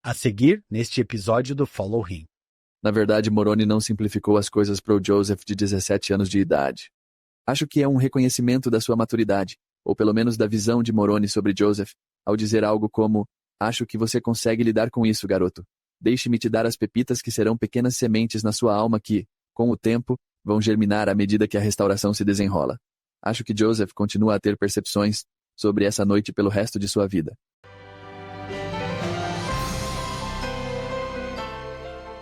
A seguir, neste episódio do Follow Him. Na verdade, Moroni não simplificou as coisas para o Joseph de 17 anos de idade. Acho que é um reconhecimento da sua maturidade, ou pelo menos da visão de Moroni sobre Joseph, ao dizer algo como: acho que você consegue lidar com isso, garoto. Deixe-me te dar as pepitas que serão pequenas sementes na sua alma que, com o tempo, vão germinar à medida que a restauração se desenrola. Acho que Joseph continua a ter percepções sobre essa noite pelo resto de sua vida.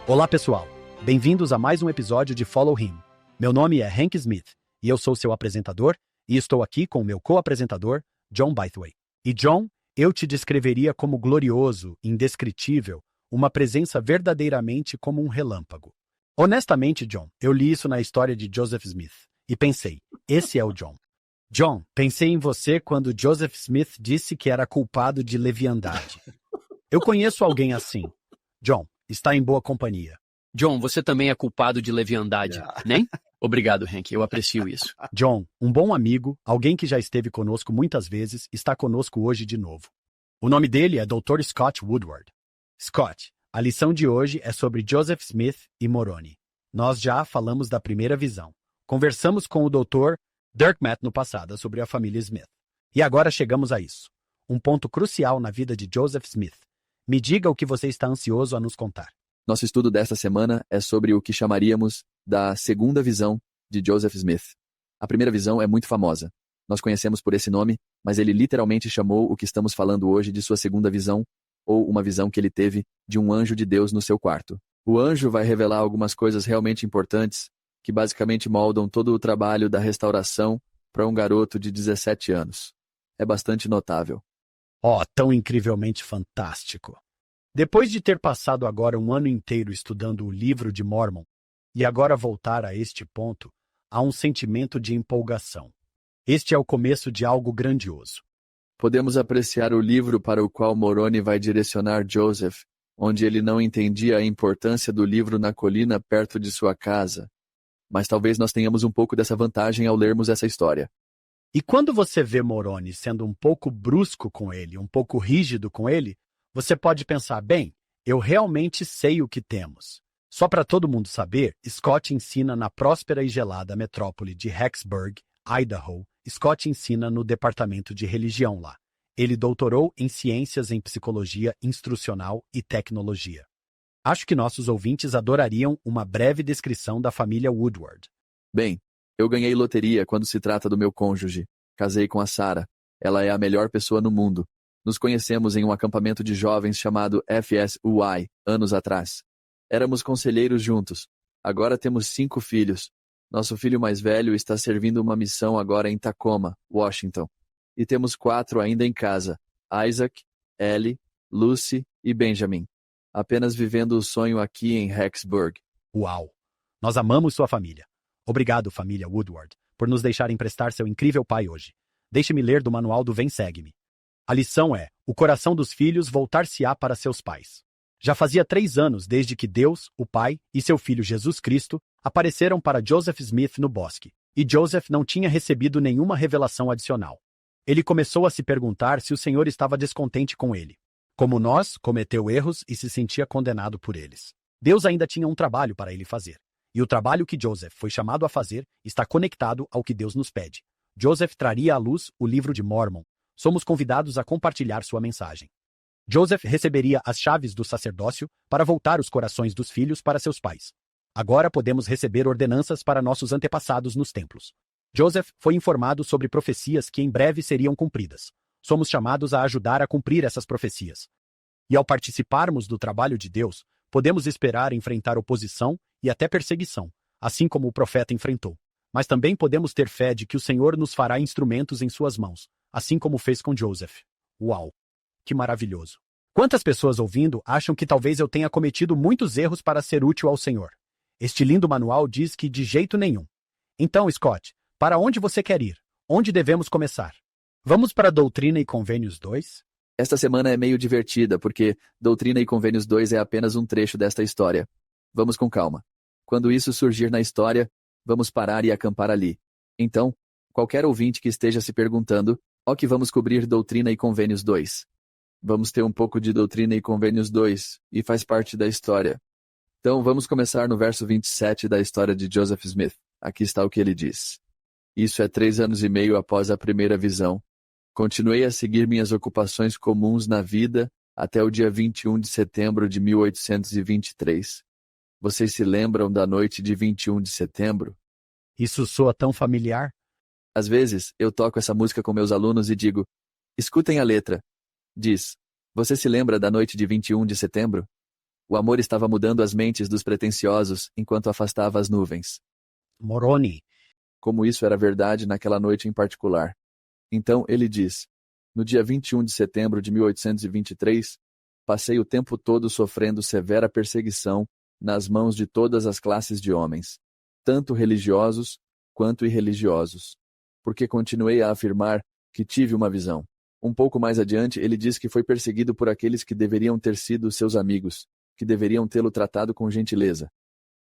Olá, pessoal. Bem-vindos a mais um episódio de Follow Him. Meu nome é Hank Smith e eu sou seu apresentador e estou aqui com o meu co-apresentador, John Bythway. E John, eu te descreveria como glorioso, indescritível, uma presença verdadeiramente como um relâmpago. Honestamente, John, eu li isso na história de Joseph Smith e pensei, esse é o John. John, pensei em você quando Joseph Smith disse que era culpado de leviandade. Eu conheço alguém assim. John, está em boa companhia. John, você também é culpado de leviandade, nem? Obrigado, Hank, eu aprecio isso. John, um bom amigo, alguém que já esteve conosco muitas vezes, está conosco hoje de novo. O nome dele é Dr. Scott Woodward. Scott, a lição de hoje é sobre Joseph Smith e Moroni. Nós já falamos da primeira visão. Conversamos com o Dr. Dirk Matt no passado sobre a família Smith. E agora chegamos a isso. Um ponto crucial na vida de Joseph Smith. Me diga o que você está ansioso a nos contar. Nosso estudo desta semana é sobre o que chamaríamos da segunda visão de Joseph Smith. A primeira visão é muito famosa. Nós conhecemos por esse nome, mas ele literalmente chamou o que estamos falando hoje de sua segunda visão, ou uma visão que ele teve de um anjo de Deus no seu quarto. O anjo vai revelar algumas coisas realmente importantes, que basicamente moldam todo o trabalho da restauração para um garoto de 17 anos. É bastante notável. Oh, tão incrivelmente fantástico. Depois de ter passado agora um ano inteiro estudando o livro de Mormon, e agora voltar a este ponto, há um sentimento de empolgação. Este é o começo de algo grandioso. Podemos apreciar o livro para o qual Moroni vai direcionar Joseph, onde ele não entendia a importância do livro na colina perto de sua casa. Mas talvez nós tenhamos um pouco dessa vantagem ao lermos essa história. E quando você vê Moroni sendo um pouco brusco com ele, um pouco rígido com ele, você pode pensar, bem, eu realmente sei o que temos. Só para todo mundo saber, Scott ensina na próspera e gelada metrópole de Rexburg, Idaho. Scott ensina no departamento de religião lá. Ele doutorou em ciências em psicologia instrucional e tecnologia. Acho que nossos ouvintes adorariam uma breve descrição da família Woodward. Bem, eu ganhei loteria quando se trata do meu cônjuge. Casei com a Sarah. Ela é a melhor pessoa no mundo. Nos conhecemos em um acampamento de jovens chamado FSUI, anos atrás. Éramos conselheiros juntos. Agora temos 5 filhos. Nosso filho mais velho está servindo uma missão agora em Tacoma, Washington. E temos 4 ainda em casa: Isaac, Ellie, Lucy e Benjamin. Apenas vivendo o sonho aqui em Rexburg. Uau! Nós amamos sua família. Obrigado, família Woodward, por nos deixar emprestar seu incrível pai hoje. Deixe-me ler do manual do Vem Segue-me. A lição é: o coração dos filhos voltar-se-á para seus pais. Já fazia 3 anos desde que Deus, o Pai, e seu filho Jesus Cristo apareceram para Joseph Smith no bosque, e Joseph não tinha recebido nenhuma revelação adicional. Ele começou a se perguntar se o Senhor estava descontente com ele. Como nós, cometeu erros e se sentia condenado por eles. Deus ainda tinha um trabalho para ele fazer. E o trabalho que Joseph foi chamado a fazer está conectado ao que Deus nos pede. Joseph traria à luz o livro de Mormon. Somos convidados a compartilhar sua mensagem. Joseph receberia as chaves do sacerdócio para voltar os corações dos filhos para seus pais. Agora podemos receber ordenanças para nossos antepassados nos templos. Joseph foi informado sobre profecias que em breve seriam cumpridas. Somos chamados a ajudar a cumprir essas profecias. E ao participarmos do trabalho de Deus, podemos esperar enfrentar oposição e até perseguição, assim como o profeta enfrentou. Mas também podemos ter fé de que o Senhor nos fará instrumentos em suas mãos, assim como fez com Joseph. Uau! Que maravilhoso! Quantas pessoas ouvindo acham que talvez eu tenha cometido muitos erros para ser útil ao Senhor? Este lindo manual diz que de jeito nenhum. Então, Scott, para onde você quer ir? Onde devemos começar? Vamos para Doutrina e Convênios 2? Esta semana é meio divertida, porque Doutrina e Convênios 2 é apenas um trecho desta história. Vamos com calma. Quando isso surgir na história, vamos parar e acampar ali. Então, qualquer ouvinte que esteja se perguntando, o que vamos cobrir Doutrina e Convênios 2? Vamos ter um pouco de Doutrina e Convênios 2, e faz parte da história. Então, vamos começar no verso 27 da história de Joseph Smith. Aqui está o que ele diz. Isso é 3 anos e meio após a primeira visão. Continuei a seguir minhas ocupações comuns na vida até o dia 21 de setembro de 1823. Vocês se lembram da noite de 21 de setembro? Isso soa tão familiar? Às vezes, eu toco essa música com meus alunos e digo, escutem a letra. Diz, você se lembra da noite de 21 de setembro? O amor estava mudando as mentes dos pretensiosos enquanto afastava as nuvens. Moroni. Como isso era verdade naquela noite em particular. Então, ele diz, no dia 21 de setembro de 1823, passei o tempo todo sofrendo severa perseguição nas mãos de todas as classes de homens, tanto religiosos quanto irreligiosos, porque continuei a afirmar que tive uma visão. Um pouco mais adiante, ele diz que foi perseguido por aqueles que deveriam ter sido seus amigos, que deveriam tê-lo tratado com gentileza.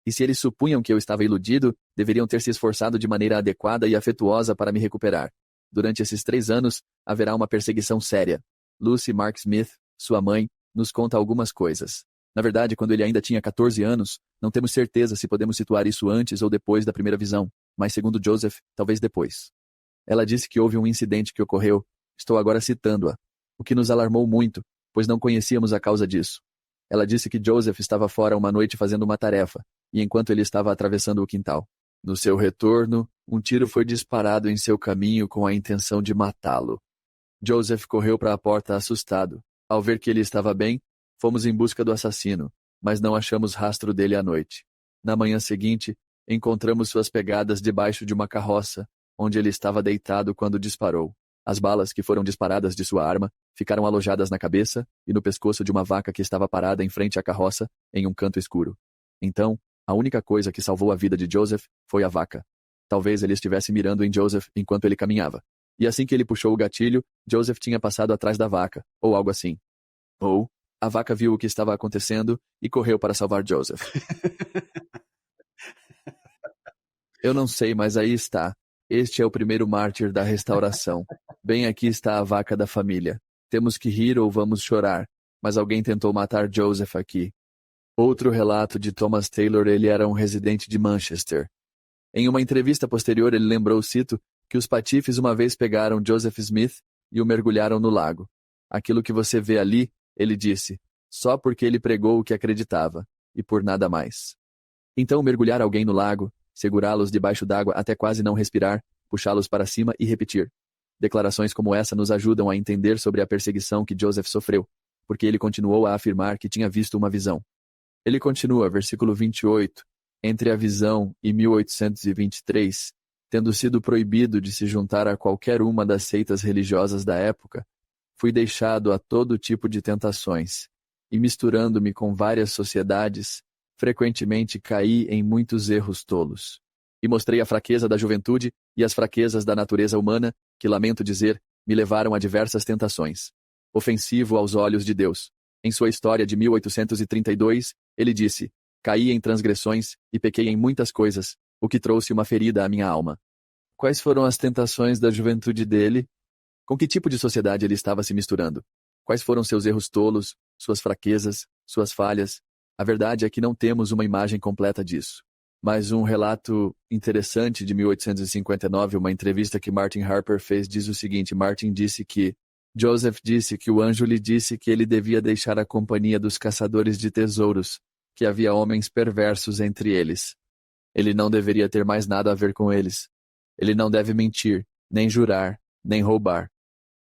E se eles supunham que eu estava iludido, deveriam ter se esforçado de maneira adequada e afetuosa para me recuperar. Durante esses 3 anos, haverá uma perseguição séria. Lucy Mark Smith, sua mãe, nos conta algumas coisas. Na verdade, quando ele ainda tinha 14 anos, não temos certeza se podemos situar isso antes ou depois da primeira visão, mas segundo Joseph, talvez depois. Ela disse que houve um incidente que ocorreu, estou agora citando-a, o que nos alarmou muito, pois não conhecíamos a causa disso. Ela disse que Joseph estava fora uma noite fazendo uma tarefa, e enquanto ele estava atravessando o quintal. No seu retorno, um tiro foi disparado em seu caminho com a intenção de matá-lo. Joseph correu para a porta assustado. Ao ver que ele estava bem, fomos em busca do assassino, mas não achamos rastro dele à noite. Na manhã seguinte, encontramos suas pegadas debaixo de uma carroça, onde ele estava deitado quando disparou. As balas que foram disparadas de sua arma ficaram alojadas na cabeça e no pescoço de uma vaca que estava parada em frente à carroça, em um canto escuro. Então, a única coisa que salvou a vida de Joseph foi a vaca. Talvez ele estivesse mirando em Joseph enquanto ele caminhava. E assim que ele puxou o gatilho, Joseph tinha passado atrás da vaca, ou algo assim. Ou, a vaca viu o que estava acontecendo e correu para salvar Joseph. Eu não sei, mas aí está. Este é o primeiro mártir da restauração. Bem, aqui está a vaca da família. Temos que rir ou vamos chorar, mas alguém tentou matar Joseph aqui. Outro relato de Thomas Taylor, ele era um residente de Manchester. Em uma entrevista posterior, ele lembrou, cito, que os patifes uma vez pegaram Joseph Smith e o mergulharam no lago. Aquilo que você vê ali, ele disse, só porque ele pregou o que acreditava, e por nada mais. Então mergulhar alguém no lago, segurá-los debaixo d'água até quase não respirar, puxá-los para cima e repetir. Declarações como essa nos ajudam a entender sobre a perseguição que Joseph sofreu, porque ele continuou a afirmar que tinha visto uma visão. Ele continua, versículo 28, entre a visão e 1823, tendo sido proibido de se juntar a qualquer uma das seitas religiosas da época, fui deixado a todo tipo de tentações, e misturando-me com várias sociedades, frequentemente caí em muitos erros tolos. E mostrei a fraqueza da juventude e as fraquezas da natureza humana, que, lamento dizer, me levaram a diversas tentações. Ofensivo aos olhos de Deus. Em sua história de 1832, ele disse, caí em transgressões e pequei em muitas coisas, o que trouxe uma ferida à minha alma. Quais foram as tentações da juventude dele? Com que tipo de sociedade ele estava se misturando? Quais foram seus erros tolos, suas fraquezas, suas falhas? A verdade é que não temos uma imagem completa disso. Mas um relato interessante de 1859, uma entrevista que Martin Harper fez, diz o seguinte: Martin disse que Joseph disse que o anjo lhe disse que ele devia deixar a companhia dos caçadores de tesouros, que havia homens perversos entre eles. Ele não deveria ter mais nada a ver com eles. Ele não deve mentir, nem jurar, nem roubar.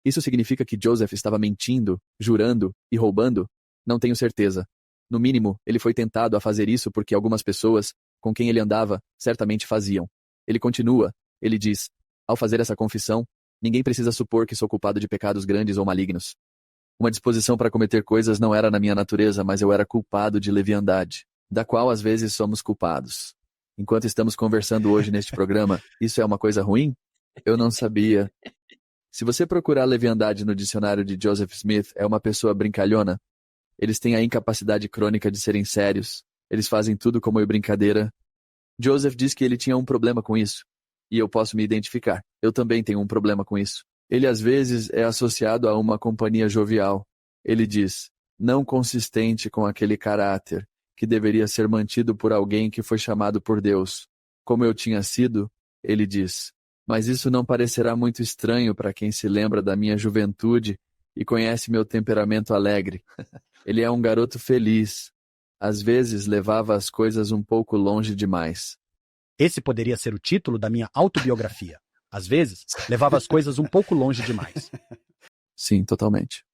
Isso significa que Joseph estava mentindo, jurando e roubando? Não tenho certeza. No mínimo, ele foi tentado a fazer isso porque algumas pessoas, com quem ele andava, certamente faziam. Ele continua, ele diz, ao fazer essa confissão, ninguém precisa supor que sou culpado de pecados grandes ou malignos. Uma disposição para cometer coisas não era na minha natureza, mas eu era culpado de leviandade, da qual às vezes somos culpados. Enquanto estamos conversando hoje neste programa, isso é uma coisa ruim? Eu não sabia. Se você procurar leviandade no dicionário de Joseph Smith, é uma pessoa brincalhona. Eles têm a incapacidade crônica de serem sérios. Eles fazem tudo como brincadeira. Joseph diz que ele tinha um problema com isso. E eu posso me identificar. Eu também tenho um problema com isso. Ele às vezes é associado a uma companhia jovial. Ele diz, não consistente com aquele caráter, que deveria ser mantido por alguém que foi chamado por Deus. Como eu tinha sido, ele diz, mas isso não parecerá muito estranho para quem se lembra da minha juventude e conhece meu temperamento alegre. Ele é um garoto feliz. Às vezes levava as coisas um pouco longe demais. Esse poderia ser o título da minha autobiografia. Às vezes, levava as coisas um pouco longe demais. Sim, totalmente.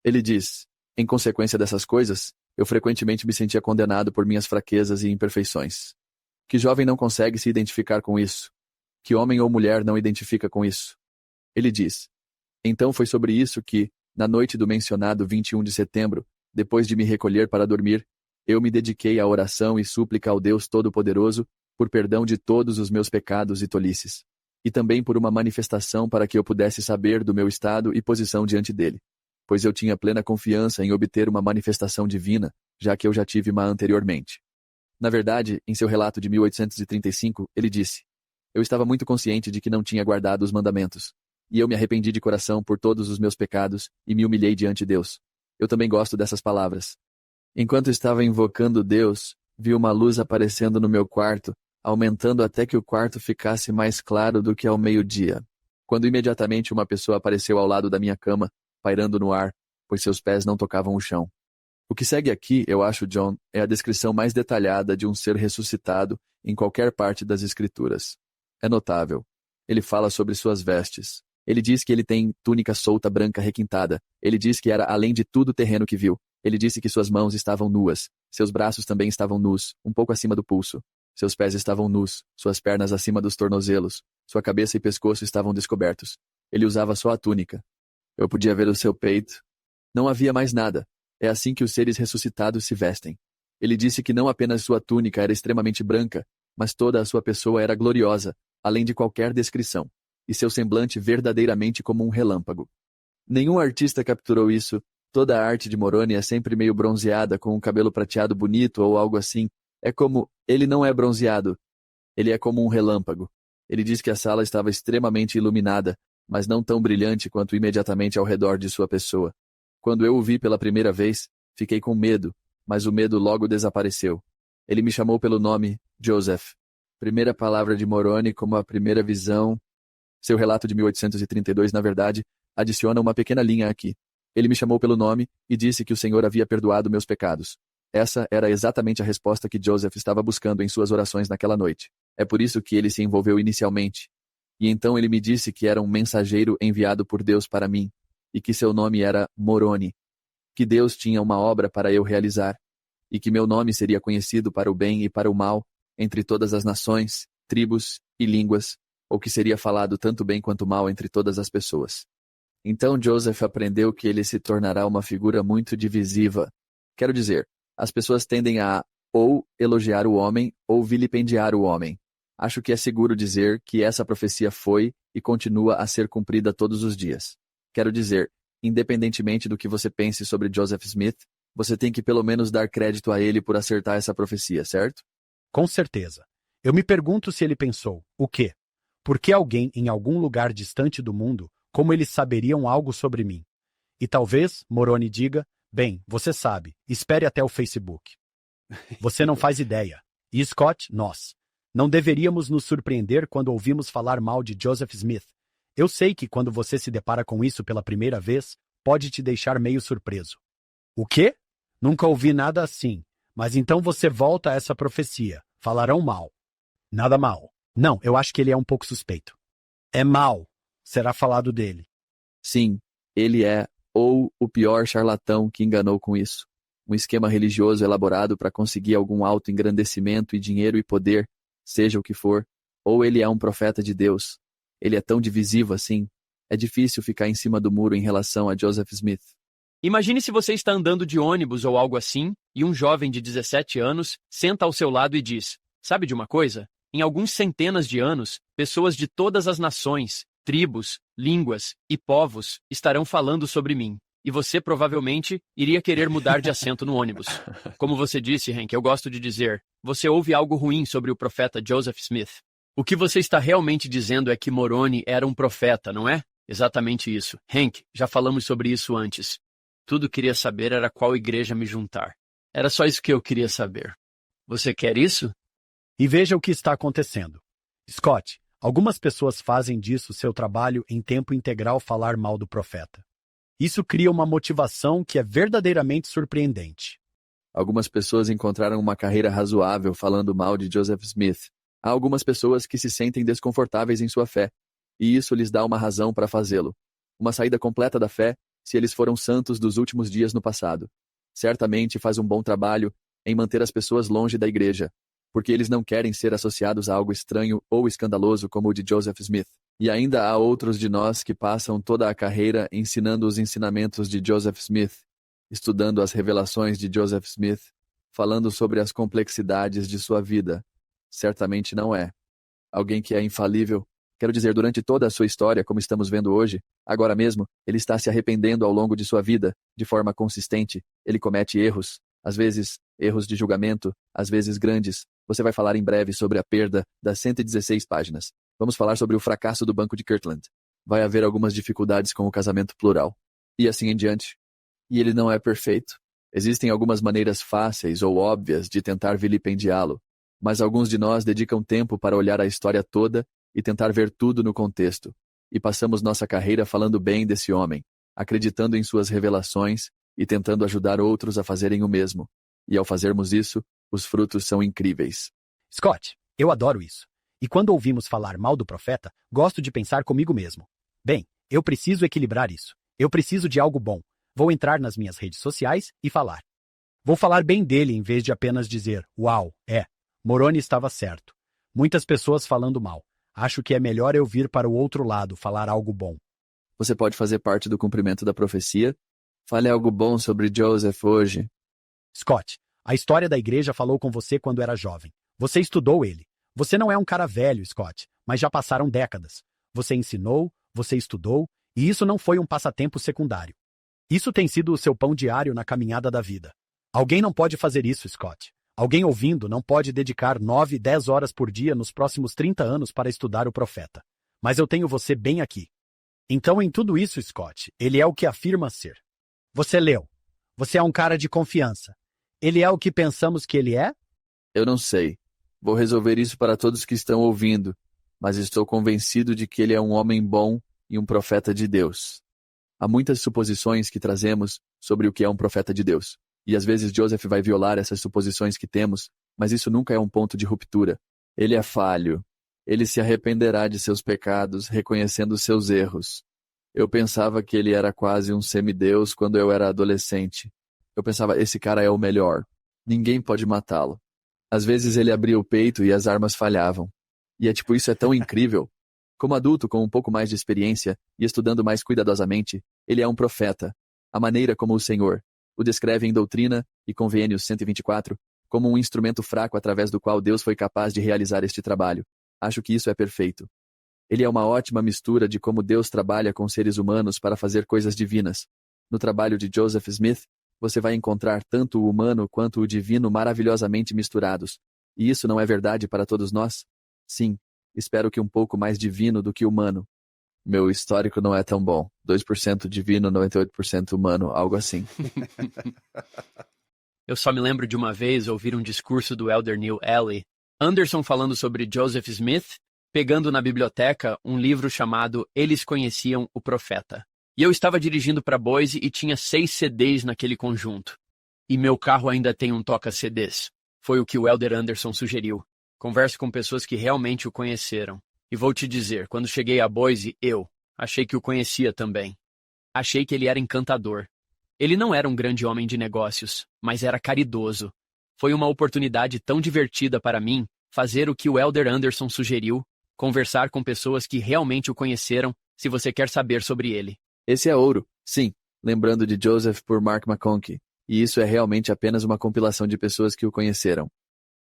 Ele diz, em consequência dessas coisas, eu frequentemente me sentia condenado por minhas fraquezas e imperfeições. Que jovem não consegue se identificar com isso? Que homem ou mulher não identifica com isso? Ele diz, então foi sobre isso que, na noite do mencionado 21 de setembro, depois de me recolher para dormir, eu me dediquei à oração e súplica ao Deus Todo-Poderoso por perdão de todos os meus pecados e tolices, e também por uma manifestação para que eu pudesse saber do meu estado e posição diante dele, pois eu tinha plena confiança em obter uma manifestação divina, já que eu já tive uma anteriormente. Na verdade, em seu relato de 1835, ele disse, eu estava muito consciente de que não tinha guardado os mandamentos, e eu me arrependi de coração por todos os meus pecados e me humilhei diante de Deus. Eu também gosto dessas palavras. Enquanto estava invocando Deus, vi uma luz aparecendo no meu quarto, aumentando até que o quarto ficasse mais claro do que ao meio-dia. Quando imediatamente uma pessoa apareceu ao lado da minha cama, pairando no ar, pois seus pés não tocavam o chão. O que segue aqui, eu acho, John, é a descrição mais detalhada de um ser ressuscitado em qualquer parte das Escrituras. É notável. Ele fala sobre suas vestes. Ele diz que ele tem túnica solta branca requintada. Ele diz que era além de tudo terreno que viu. Ele disse que suas mãos estavam nuas. Seus braços também estavam nus, um pouco acima do pulso. Seus pés estavam nus, suas pernas acima dos tornozelos. Sua cabeça e pescoço estavam descobertos. Ele usava só a túnica. Eu podia ver o seu peito. Não havia mais nada. É assim que os seres ressuscitados se vestem. Ele disse que não apenas sua túnica era extremamente branca, mas toda a sua pessoa era gloriosa, além de qualquer descrição, e seu semblante verdadeiramente como um relâmpago. Nenhum artista capturou isso. Toda a arte de Moroni é sempre meio bronzeada, com um cabelo prateado bonito ou algo assim. É como, ele não é bronzeado. Ele é como um relâmpago. Ele diz que a sala estava extremamente iluminada, mas não tão brilhante quanto imediatamente ao redor de sua pessoa. Quando eu o vi pela primeira vez, fiquei com medo, mas o medo logo desapareceu. Ele me chamou pelo nome, Joseph. Primeira palavra de Moroni como a primeira visão. Seu relato de 1832, na verdade, adiciona uma pequena linha aqui. Ele me chamou pelo nome e disse que o Senhor havia perdoado meus pecados. Essa era exatamente a resposta que Joseph estava buscando em suas orações naquela noite. É por isso que ele se envolveu inicialmente. E então ele me disse que era um mensageiro enviado por Deus para mim, e que seu nome era Moroni, que Deus tinha uma obra para eu realizar, e que meu nome seria conhecido para o bem e para o mal, entre todas as nações, tribos e línguas, ou que seria falado tanto bem quanto mal entre todas as pessoas. Então Joseph aprendeu que ele se tornará uma figura muito divisiva. Quero dizer, as pessoas tendem a ou elogiar o homem ou vilipendiar o homem. Acho que é seguro dizer que essa profecia foi e continua a ser cumprida todos os dias. Quero dizer, independentemente do que você pense sobre Joseph Smith, você tem que pelo menos dar crédito a ele por acertar essa profecia, certo? Com certeza. Eu me pergunto se ele pensou, o quê? Por que alguém em algum lugar distante do mundo, como eles saberiam algo sobre mim? E talvez Moroni diga, bem, você sabe, espere até o Facebook. Você não faz ideia. E Scott, nós. Não deveríamos nos surpreender quando ouvimos falar mal de Joseph Smith. Eu sei que quando você se depara com isso pela primeira vez, pode te deixar meio surpreso. O quê? Nunca ouvi nada assim. Mas então você volta a essa profecia. Falarão mal. Nada mal. Não, eu acho que ele é um pouco suspeito. É mal. Será falado dele. Sim, ele é, ou o pior charlatão que enganou com isso. Um esquema religioso elaborado para conseguir algum autoengrandecimento e dinheiro e poder, seja o que for, ou ele é um profeta de Deus. Ele é tão divisivo assim. É difícil ficar em cima do muro em relação a Joseph Smith. Imagine se você está andando de ônibus ou algo assim, e um jovem de 17 anos senta ao seu lado e diz, sabe de uma coisa? Em alguns centenas de anos, pessoas de todas as nações, tribos, línguas e povos estarão falando sobre mim. E você provavelmente iria querer mudar de assento no ônibus. Como você disse, Hank, eu gosto de dizer, você ouve algo ruim sobre o profeta Joseph Smith. O que você está realmente dizendo é que Moroni era um profeta, não é? Exatamente isso. Hank, já falamos sobre isso antes. Tudo queria saber era qual igreja me juntar. Era só isso que eu queria saber. Você quer isso? E veja o que está acontecendo. Scott, algumas pessoas fazem disso seu trabalho em tempo integral falar mal do profeta. Isso cria uma motivação que é verdadeiramente surpreendente. Algumas pessoas encontraram uma carreira razoável falando mal de Joseph Smith. Há algumas pessoas que se sentem desconfortáveis em sua fé, e isso lhes dá uma razão para fazê-lo. Uma saída completa da fé, se eles foram santos dos últimos dias no passado. Certamente faz um bom trabalho em manter as pessoas longe da igreja, porque eles não querem ser associados a algo estranho ou escandaloso como o de Joseph Smith. E ainda há outros de nós que passam toda a carreira ensinando os ensinamentos de Joseph Smith, estudando as revelações de Joseph Smith, falando sobre as complexidades de sua vida. Certamente não é alguém que é infalível. Quero dizer, durante toda a sua história, como estamos vendo hoje, agora mesmo, ele está se arrependendo ao longo de sua vida, de forma consistente. Ele comete erros, às vezes erros de julgamento, às vezes grandes. Você vai falar em breve sobre a perda das 116 páginas. Vamos falar sobre o fracasso do Banco de Kirtland. Vai haver algumas dificuldades com o casamento plural. E assim em diante. E ele não é perfeito. Existem algumas maneiras fáceis ou óbvias de tentar vilipendiá-lo, mas alguns de nós dedicam tempo para olhar a história toda e tentar ver tudo no contexto. E passamos nossa carreira falando bem desse homem, acreditando em suas revelações e tentando ajudar outros a fazerem o mesmo. E ao fazermos isso, os frutos são incríveis. Scott, eu adoro isso. E quando ouvimos falar mal do profeta, gosto de pensar comigo mesmo. Bem, eu preciso equilibrar isso. Eu preciso de algo bom. Vou entrar nas minhas redes sociais e falar. Vou falar bem dele em vez de apenas dizer, uau, Moroni estava certo. Muitas pessoas falando mal. Acho que é melhor eu vir para o outro lado falar algo bom. Você pode fazer parte do cumprimento da profecia? Fale algo bom sobre Joseph hoje. Scott, a história da igreja falou com você quando era jovem. Você estudou ele. Você não é um cara velho, Scott, mas já passaram décadas. Você ensinou, você estudou, e isso não foi um passatempo secundário. Isso tem sido o seu pão diário na caminhada da vida. Alguém não pode fazer isso, Scott. Alguém ouvindo não pode dedicar 9, 10 horas por dia nos próximos 30 anos para estudar o profeta. Mas eu tenho você bem aqui. Então, em tudo isso, Scott, ele é o que afirma ser. Você leu. Você é um cara de confiança. Ele é o que pensamos que ele é? Eu não sei. Vou resolver isso para todos que estão ouvindo, mas estou convencido de que ele é um homem bom e um profeta de Deus. Há muitas suposições que trazemos sobre o que é um profeta de Deus. E às vezes Joseph vai violar essas suposições que temos, mas isso nunca é um ponto de ruptura. Ele é falho. Ele se arrependerá de seus pecados, reconhecendo seus erros. Eu pensava que ele era quase um semideus quando eu era adolescente. Eu pensava, esse cara é o melhor. Ninguém pode matá-lo. Às vezes ele abria o peito e as armas falhavam. E isso é tão incrível. Como adulto com um pouco mais de experiência e estudando mais cuidadosamente, ele é um profeta. A maneira como o Senhor o descreve em Doutrina e Convênios 124 como um instrumento fraco através do qual Deus foi capaz de realizar este trabalho. Acho que isso é perfeito. Ele é uma ótima mistura de como Deus trabalha com seres humanos para fazer coisas divinas. No trabalho de Joseph Smith, você vai encontrar tanto o humano quanto o divino maravilhosamente misturados. E isso não é verdade para todos nós? Sim, espero que um pouco mais divino do que humano. Meu histórico não é tão bom. 2% divino, 98% humano, algo assim. Eu só me lembro de uma vez ouvir um discurso do Elder Neil Alley, Anderson falando sobre Joseph Smith, pegando na biblioteca um livro chamado Eles Conheciam o Profeta. E eu estava dirigindo para Boise e tinha 6 CDs naquele conjunto. E meu carro ainda tem um toca-CDs. Foi o que o Elder Anderson sugeriu. Converse com pessoas que realmente o conheceram. E vou te dizer, quando cheguei a Boise, eu achei que o conhecia também. Achei que ele era encantador. Ele não era um grande homem de negócios, mas era caridoso. Foi uma oportunidade tão divertida para mim fazer o que o Elder Anderson sugeriu, conversar com pessoas que realmente o conheceram, se você quer saber sobre ele. Esse é ouro, sim, lembrando de Joseph por Mark McConkie, e isso é realmente apenas uma compilação de pessoas que o conheceram.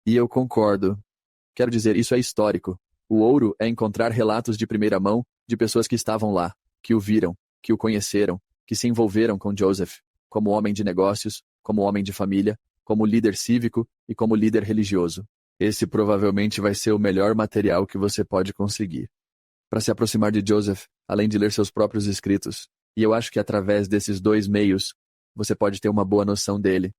E eu concordo. Quero dizer, isso é histórico. O ouro é encontrar relatos de primeira mão de pessoas que estavam lá, que o viram, que o conheceram, que se envolveram com Joseph, como homem de negócios, como homem de família, como líder cívico e como líder religioso. Esse provavelmente vai ser o melhor material que você pode conseguir para se aproximar de Joseph, além de ler seus próprios escritos. E eu acho que através desses 2 meios, você pode ter uma boa noção dele.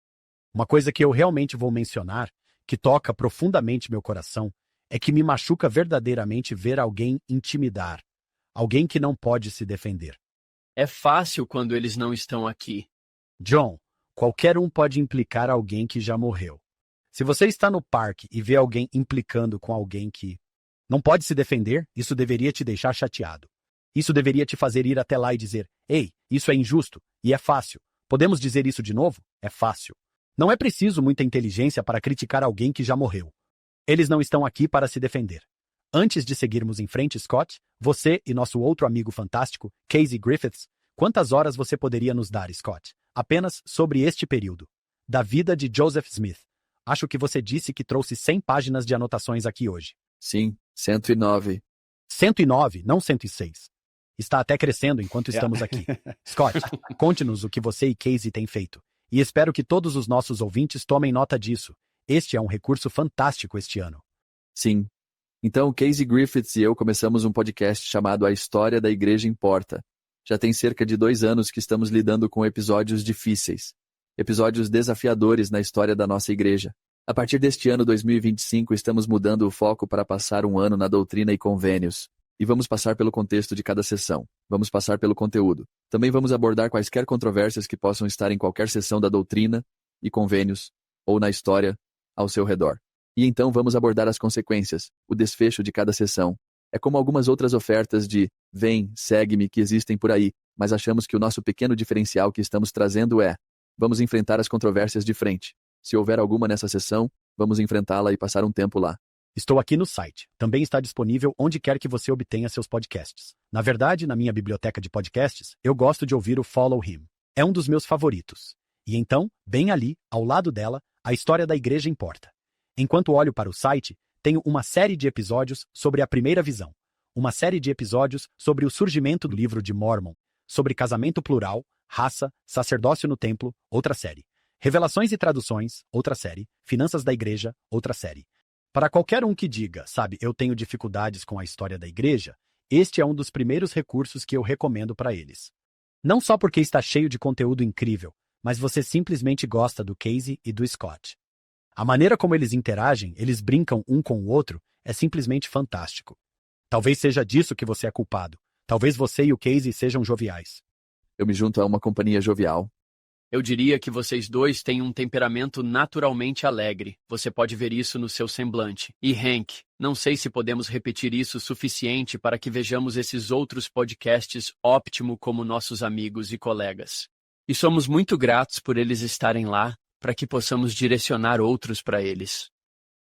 Uma coisa que eu realmente vou mencionar, que toca profundamente meu coração, é que me machuca verdadeiramente ver alguém intimidar, alguém que não pode se defender. É fácil quando eles não estão aqui. John, qualquer um pode implicar alguém que já morreu. Se você está no parque e vê alguém implicando com alguém que não pode se defender, isso deveria te deixar chateado. Isso deveria te fazer ir até lá e dizer: ei, isso é injusto e é fácil. Podemos dizer isso de novo? É fácil. Não é preciso muita inteligência para criticar alguém que já morreu. Eles não estão aqui para se defender. Antes de seguirmos em frente, Scott, você e nosso outro amigo fantástico, Casey Griffiths, quantas horas você poderia nos dar, Scott? Apenas sobre este período. Da vida de Joseph Smith. Acho que você disse que trouxe 100 páginas de anotações aqui hoje. Sim, 109. 109, não 106. Está até crescendo enquanto estamos aqui. Scott, conte-nos o que você e Casey têm feito. E espero que todos os nossos ouvintes tomem nota disso. Este é um recurso fantástico este ano. Sim. Então, Casey Griffiths e eu começamos um podcast chamado A História da Igreja Importa. Já tem cerca de 2 anos que estamos lidando com episódios difíceis. Episódios desafiadores na história da nossa igreja. A partir deste ano 2025, estamos mudando o foco para passar um ano na doutrina e convênios. E vamos passar pelo contexto de cada sessão. Vamos passar pelo conteúdo. Também vamos abordar quaisquer controvérsias que possam estar em qualquer sessão da doutrina e convênios, ou na história, ao seu redor. E então vamos abordar as consequências, o desfecho de cada sessão. É como algumas outras ofertas de "vem, segue-me" que existem por aí, mas achamos que o nosso pequeno diferencial que estamos trazendo é: vamos enfrentar as controvérsias de frente. Se houver alguma nessa sessão, vamos enfrentá-la e passar um tempo lá. Estou aqui no site. Também está disponível onde quer que você obtenha seus podcasts. Na verdade, na minha biblioteca de podcasts, eu gosto de ouvir o Follow Him. É um dos meus favoritos. E então, bem ali, ao lado dela, a história da igreja importa. Enquanto olho para o site, tenho uma série de episódios sobre a primeira visão, uma série de episódios sobre o surgimento do livro de Mormon, sobre casamento plural, raça, sacerdócio no templo, outra série. Revelações e traduções, outra série. Finanças da igreja, outra série. Para qualquer um que diga, sabe, eu tenho dificuldades com a história da igreja, este é um dos primeiros recursos que eu recomendo para eles. Não só porque está cheio de conteúdo incrível, mas você simplesmente gosta do Casey e do Scott. A maneira como eles interagem, eles brincam um com o outro, é simplesmente fantástico. Talvez seja disso que você é culpado. Talvez você e o Casey sejam joviais. Eu me junto a uma companhia jovial. Eu diria que vocês dois têm um temperamento naturalmente alegre. Você pode ver isso no seu semblante. E Hank, não sei se podemos repetir isso o suficiente para que vejamos esses outros podcasts óptimo como nossos amigos e colegas. E somos muito gratos por eles estarem lá, para que possamos direcionar outros para eles.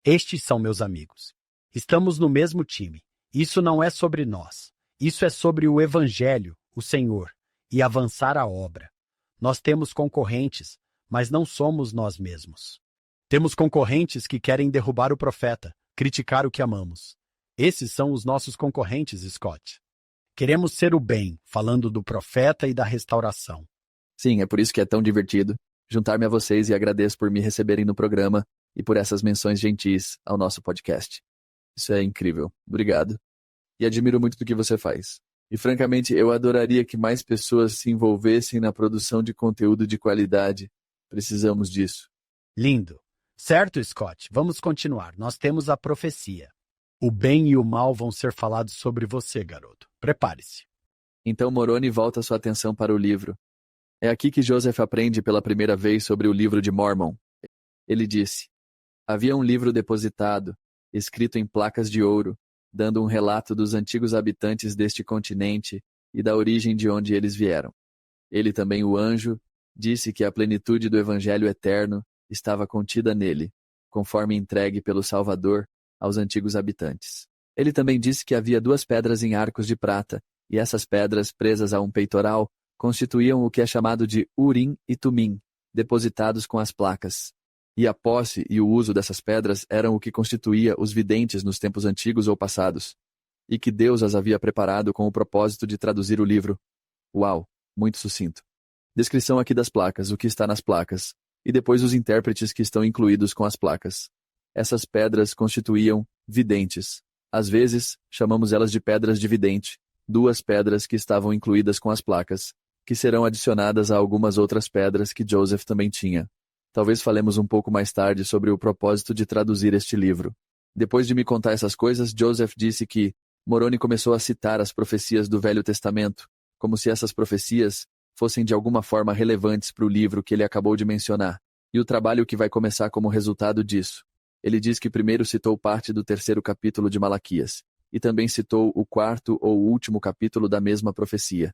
Estes são meus amigos. Estamos no mesmo time. Isso não é sobre nós. Isso é sobre o Evangelho, o Senhor, e avançar a obra. Nós temos concorrentes, mas não somos nós mesmos. Temos concorrentes que querem derrubar o profeta, criticar o que amamos. Esses são os nossos concorrentes, Scott. Queremos ser o bem, falando do profeta e da restauração. Sim, é por isso que é tão divertido juntar-me a vocês e agradeço por me receberem no programa e por essas menções gentis ao nosso podcast. Isso é incrível. Obrigado. E admiro muito do que você faz. E, francamente, eu adoraria que mais pessoas se envolvessem na produção de conteúdo de qualidade. Precisamos disso. Lindo. Certo, Scott. Vamos continuar. Nós temos a profecia. O bem e o mal vão ser falados sobre você, garoto. Prepare-se. Então Moroni volta sua atenção para o livro. É aqui que Joseph aprende pela primeira vez sobre o livro de Mormon. Ele disse: havia um livro depositado, escrito em placas de ouro, dando um relato dos antigos habitantes deste continente e da origem de onde eles vieram. Ele também, o anjo, disse que a plenitude do Evangelho eterno estava contida nele, conforme entregue pelo Salvador aos antigos habitantes. Ele também disse que havia 2 pedras em arcos de prata, e essas pedras, presas a um peitoral, constituíam o que é chamado de Urim e Tumim, depositados com as placas. E a posse e o uso dessas pedras eram o que constituía os videntes nos tempos antigos ou passados, e que Deus as havia preparado com o propósito de traduzir o livro. Uau, muito sucinto. Descrição aqui das placas, o que está nas placas, e depois os intérpretes que estão incluídos com as placas. Essas pedras constituíam videntes. Às vezes, chamamos elas de pedras de vidente, 2 pedras que estavam incluídas com as placas, que serão adicionadas a algumas outras pedras que Joseph também tinha. Talvez falemos um pouco mais tarde sobre o propósito de traduzir este livro. Depois de me contar essas coisas, Joseph disse que Moroni começou a citar as profecias do Velho Testamento, como se essas profecias fossem de alguma forma relevantes para o livro que ele acabou de mencionar, e o trabalho que vai começar como resultado disso. Ele diz que primeiro citou parte do 3º capítulo de Malaquias, e também citou o 4º ou último capítulo da mesma profecia.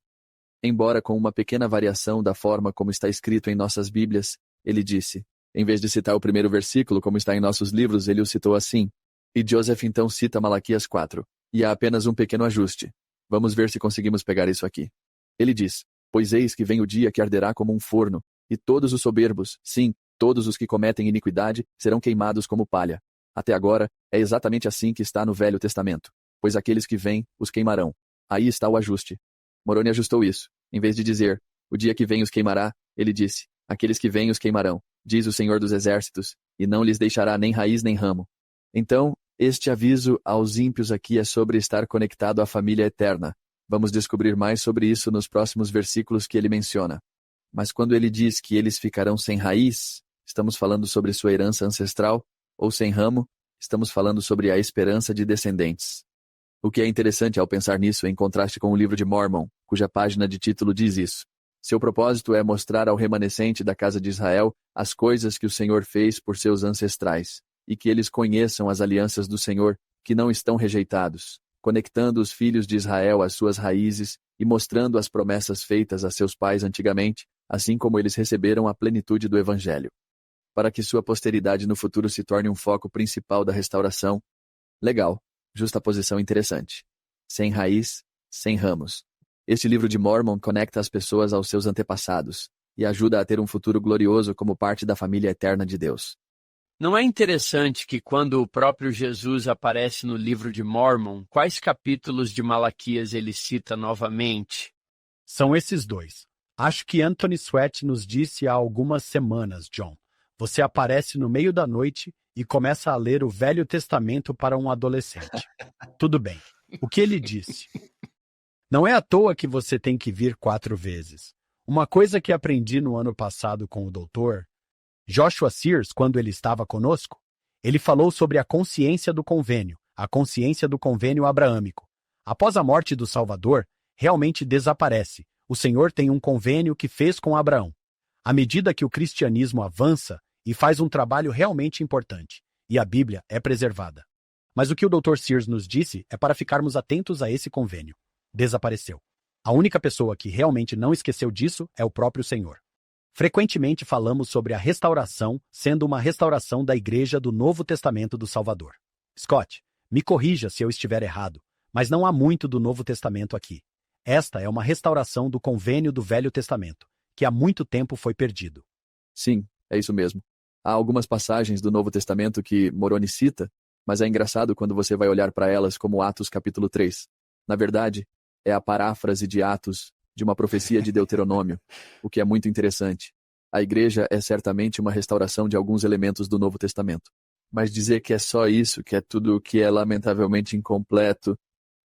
Embora com uma pequena variação da forma como está escrito em nossas Bíblias, ele disse, em vez de citar o primeiro versículo como está em nossos livros, ele o citou assim. E Joseph então cita Malaquias 4, e há apenas um pequeno ajuste. Vamos ver se conseguimos pegar isso aqui. Ele diz, pois eis que vem o dia que arderá como um forno, e todos os soberbos, sim, todos os que cometem iniquidade, serão queimados como palha. Até agora, é exatamente assim que está no Velho Testamento, pois aqueles que vêm, os queimarão. Aí está o ajuste. Moroni ajustou isso. Em vez de dizer, o dia que vem os queimará, ele disse, aqueles que vêm os queimarão, diz o Senhor dos Exércitos, e não lhes deixará nem raiz nem ramo. Então, este aviso aos ímpios aqui é sobre estar conectado à família eterna. Vamos descobrir mais sobre isso nos próximos versículos que ele menciona. Mas quando ele diz que eles ficarão sem raiz, estamos falando sobre sua herança ancestral, ou sem ramo, estamos falando sobre a esperança de descendentes. O que é interessante ao pensar nisso em contraste com o livro de Mormon, cuja página de título diz isso. Seu propósito é mostrar ao remanescente da casa de Israel as coisas que o Senhor fez por seus ancestrais, e que eles conheçam as alianças do Senhor, que não estão rejeitados, conectando os filhos de Israel às suas raízes e mostrando as promessas feitas a seus pais antigamente, assim como eles receberam a plenitude do Evangelho. Para que sua posteridade no futuro se torne um foco principal da restauração. Legal, justaposição interessante. Sem raiz, sem ramos. Este livro de Mormon conecta as pessoas aos seus antepassados e ajuda a ter um futuro glorioso como parte da família eterna de Deus. Não é interessante que quando o próprio Jesus aparece no livro de Mormon, quais capítulos de Malaquias ele cita novamente? São esses dois. Acho que Anthony Sweat nos disse há algumas semanas, John. Você aparece no meio da noite e começa a ler o Velho Testamento para um adolescente. Tudo bem. O que ele disse? Não é à toa que você tem que vir 4 vezes. Uma coisa que aprendi no ano passado com o doutor Joshua Sears, quando ele estava conosco, ele falou sobre a consciência do convênio, a consciência do convênio abraâmico. Após a morte do Salvador, realmente desaparece. O Senhor tem um convênio que fez com Abraão. À medida que o cristianismo avança e faz um trabalho realmente importante, e a Bíblia é preservada. Mas o que o Dr. Sears nos disse é para ficarmos atentos a esse convênio. Desapareceu. A única pessoa que realmente não esqueceu disso é o próprio Senhor. Frequentemente falamos sobre a restauração sendo uma restauração da Igreja do Novo Testamento do Salvador. Scott, me corrija se eu estiver errado, mas não há muito do Novo Testamento aqui. Esta é uma restauração do convênio do Velho Testamento, que há muito tempo foi perdido. Sim, é isso mesmo. Há algumas passagens do Novo Testamento que Moroni cita, mas é engraçado quando você vai olhar para elas como Atos capítulo 3. Na verdade, é a paráfrase de Atos de uma profecia de Deuteronômio, o que é muito interessante. A igreja é certamente uma restauração de alguns elementos do Novo Testamento. Mas dizer que é só isso, que é tudo o que é lamentavelmente incompleto.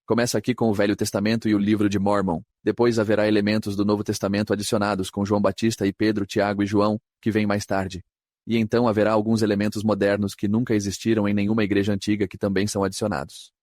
Começa aqui com o Velho Testamento e o livro de Mormon. Depois haverá elementos do Novo Testamento adicionados com João Batista e Pedro, Tiago e João, que vem mais tarde. E então haverá alguns elementos modernos que nunca existiram em nenhuma igreja antiga que também são adicionados.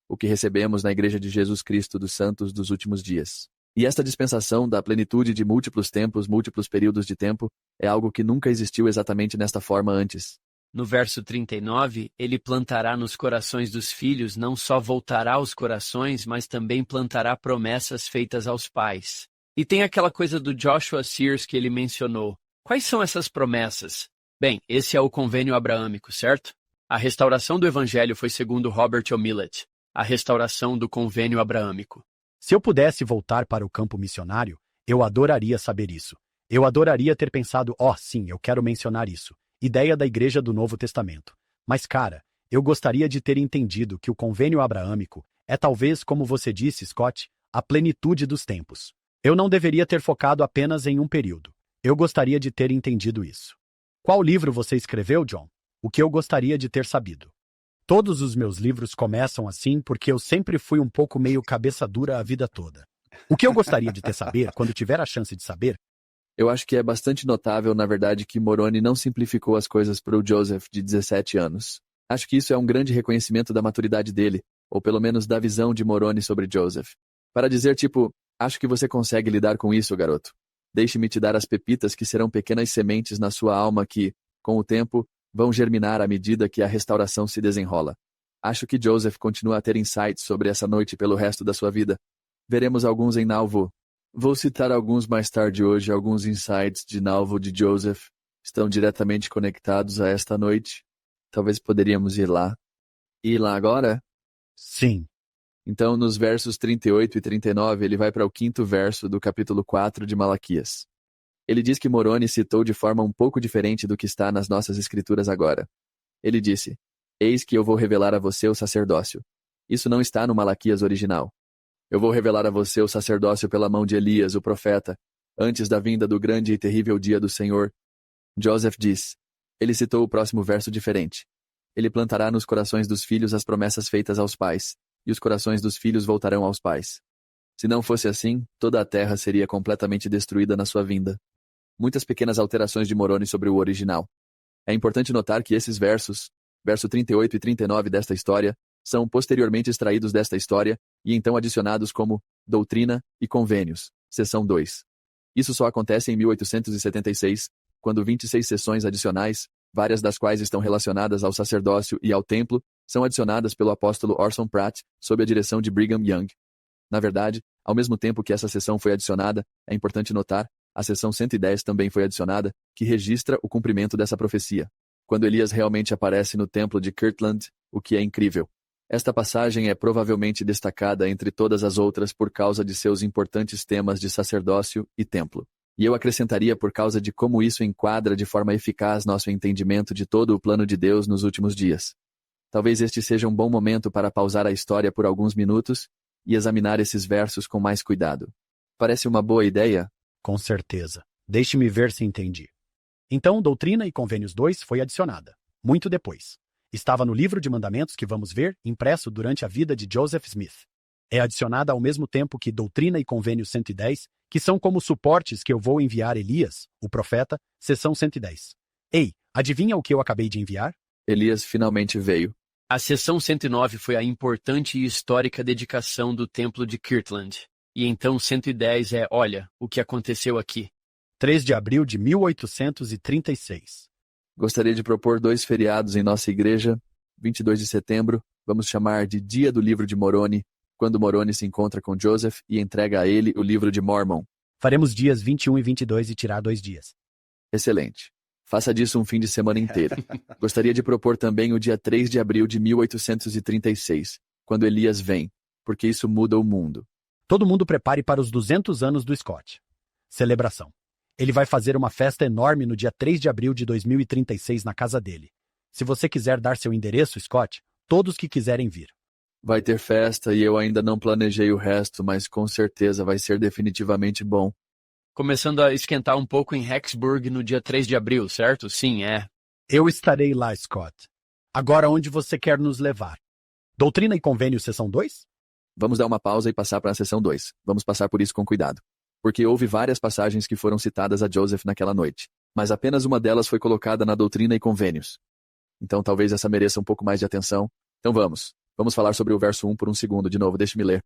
O que recebemos na Igreja de Jesus Cristo dos Santos dos Últimos Dias. E esta dispensação da plenitude de múltiplos tempos, múltiplos períodos de tempo, é algo que nunca existiu exatamente nesta forma antes. No verso 39, ele plantará nos corações dos filhos, não só voltará aos corações, mas também plantará promessas feitas aos pais. E tem aquela coisa do Joshua Sears que ele mencionou. Quais são essas promessas? Bem, esse é o convênio abraâmico, certo? A restauração do evangelho foi segundo Robert O. Millett, a restauração do convênio abraâmico. Se eu pudesse voltar para o campo missionário, eu adoraria saber isso. Eu adoraria ter pensado, sim, eu quero mencionar isso. Ideia da Igreja do Novo Testamento. Mas, cara, eu gostaria de ter entendido que o convênio abraâmico é talvez, como você disse, Scott, a plenitude dos tempos. Eu não deveria ter focado apenas em um período. Eu gostaria de ter entendido isso. Qual livro você escreveu, John? O que eu gostaria de ter sabido? Todos os meus livros começam assim porque eu sempre fui um pouco meio cabeça dura a vida toda. O que eu gostaria de ter saber, quando tiver a chance de saber, Eu acho que é bastante notável, na verdade, que Moroni não simplificou as coisas para o Joseph de 17 anos. Acho que isso é um grande reconhecimento da maturidade dele, ou pelo menos da visão de Moroni sobre Joseph. Para dizer, tipo, acho que você consegue lidar com isso, garoto. Deixe-me te dar as pepitas que serão pequenas sementes na sua alma que, com o tempo, vão germinar à medida que a restauração se desenrola. Acho que Joseph continua a ter insights sobre essa noite pelo resto da sua vida. Veremos alguns em Nauvoo. Vou citar alguns mais tarde hoje. Alguns insights de Nauvoo de Joseph estão diretamente conectados a esta noite. Talvez poderíamos ir lá. Ir lá agora? sim. Então, nos versos 38 e 39, ele vai para o 5º verso do capítulo 4 de Malaquias. Ele diz que Moroni citou de forma um pouco diferente do que está nas nossas escrituras agora. Ele disse: Eis que eu vou revelar a você o sacerdócio. Isso não está no Malaquias original. Eu vou revelar a você o sacerdócio pela mão de Elias, o profeta, antes da vinda do grande e terrível dia do Senhor. Joseph diz. Ele citou o próximo verso diferente. Ele plantará nos corações dos filhos as promessas feitas aos pais, e os corações dos filhos voltarão aos pais. Se não fosse assim, toda a terra seria completamente destruída na sua vinda. Muitas pequenas alterações de Moroni sobre o original. É importante notar que esses versos, verso 38 e 39 desta história, são posteriormente extraídos desta história e então adicionados como Doutrina e Convênios, seção 2. Isso só acontece em 1876, quando 26 seções adicionais, várias das quais estão relacionadas ao sacerdócio e ao templo, são adicionadas pelo apóstolo Orson Pratt, sob a direção de Brigham Young. Na verdade, ao mesmo tempo que essa seção foi adicionada, é importante notar, a seção 110 também foi adicionada, que registra o cumprimento dessa profecia, quando Elias realmente aparece no templo de Kirtland, o que é incrível. Esta passagem é provavelmente destacada entre todas as outras por causa de seus importantes temas de sacerdócio e templo. E eu acrescentaria por causa de como isso enquadra de forma eficaz nosso entendimento de todo o plano de Deus nos últimos dias. Talvez este seja um bom momento para pausar a história por alguns minutos e examinar esses versos com mais cuidado. Parece uma boa ideia? Com certeza. Deixe-me ver se entendi. Então, Doutrina e Convênios 2 foi adicionada, muito depois. Estava no livro de mandamentos que vamos ver, impresso durante a vida de Joseph Smith. É adicionada ao mesmo tempo que Doutrina e Convênios 110, que são como suportes que eu vou enviar Elias, o profeta, seção 110. Ei, adivinha o que eu acabei de enviar? Elias finalmente veio. A seção 109 foi a importante e histórica dedicação do templo de Kirtland. E então 110 é, olha, o que aconteceu aqui. 3 de abril de 1836. Gostaria de propor 2 feriados em nossa igreja. 22 de setembro, vamos chamar de Dia do Livro de Moroni, quando Moroni se encontra com Joseph e entrega a ele o livro de Mormon. Faremos dias 21 e 22 e tirar 2 dias. Excelente. Faça disso um fim de semana inteiro. Gostaria de propor também o dia 3 de abril de 1836, quando Elias vem, porque isso muda o mundo. Todo mundo prepare para os 200 anos do Scott. Celebração. Ele vai fazer uma festa enorme no dia 3 de abril de 2036 na casa dele. Se você quiser dar seu endereço, Scott, todos que quiserem vir. Vai ter festa e eu ainda não planejei o resto, mas com certeza vai ser definitivamente bom. Começando a esquentar um pouco em Rexburg no dia 3 de abril, certo? Sim, é. Eu estarei lá, Scott. Agora onde você quer nos levar? Doutrina e Convênio, seção 2? Vamos dar uma pausa e passar para a seção 2. Vamos passar por isso com cuidado. Porque houve várias passagens que foram citadas a Joseph naquela noite, mas apenas uma delas foi colocada na Doutrina e Convênios. Então talvez essa mereça um pouco mais de atenção. Então vamos. Vamos falar sobre o verso 1 por um segundo de novo, deixe-me ler.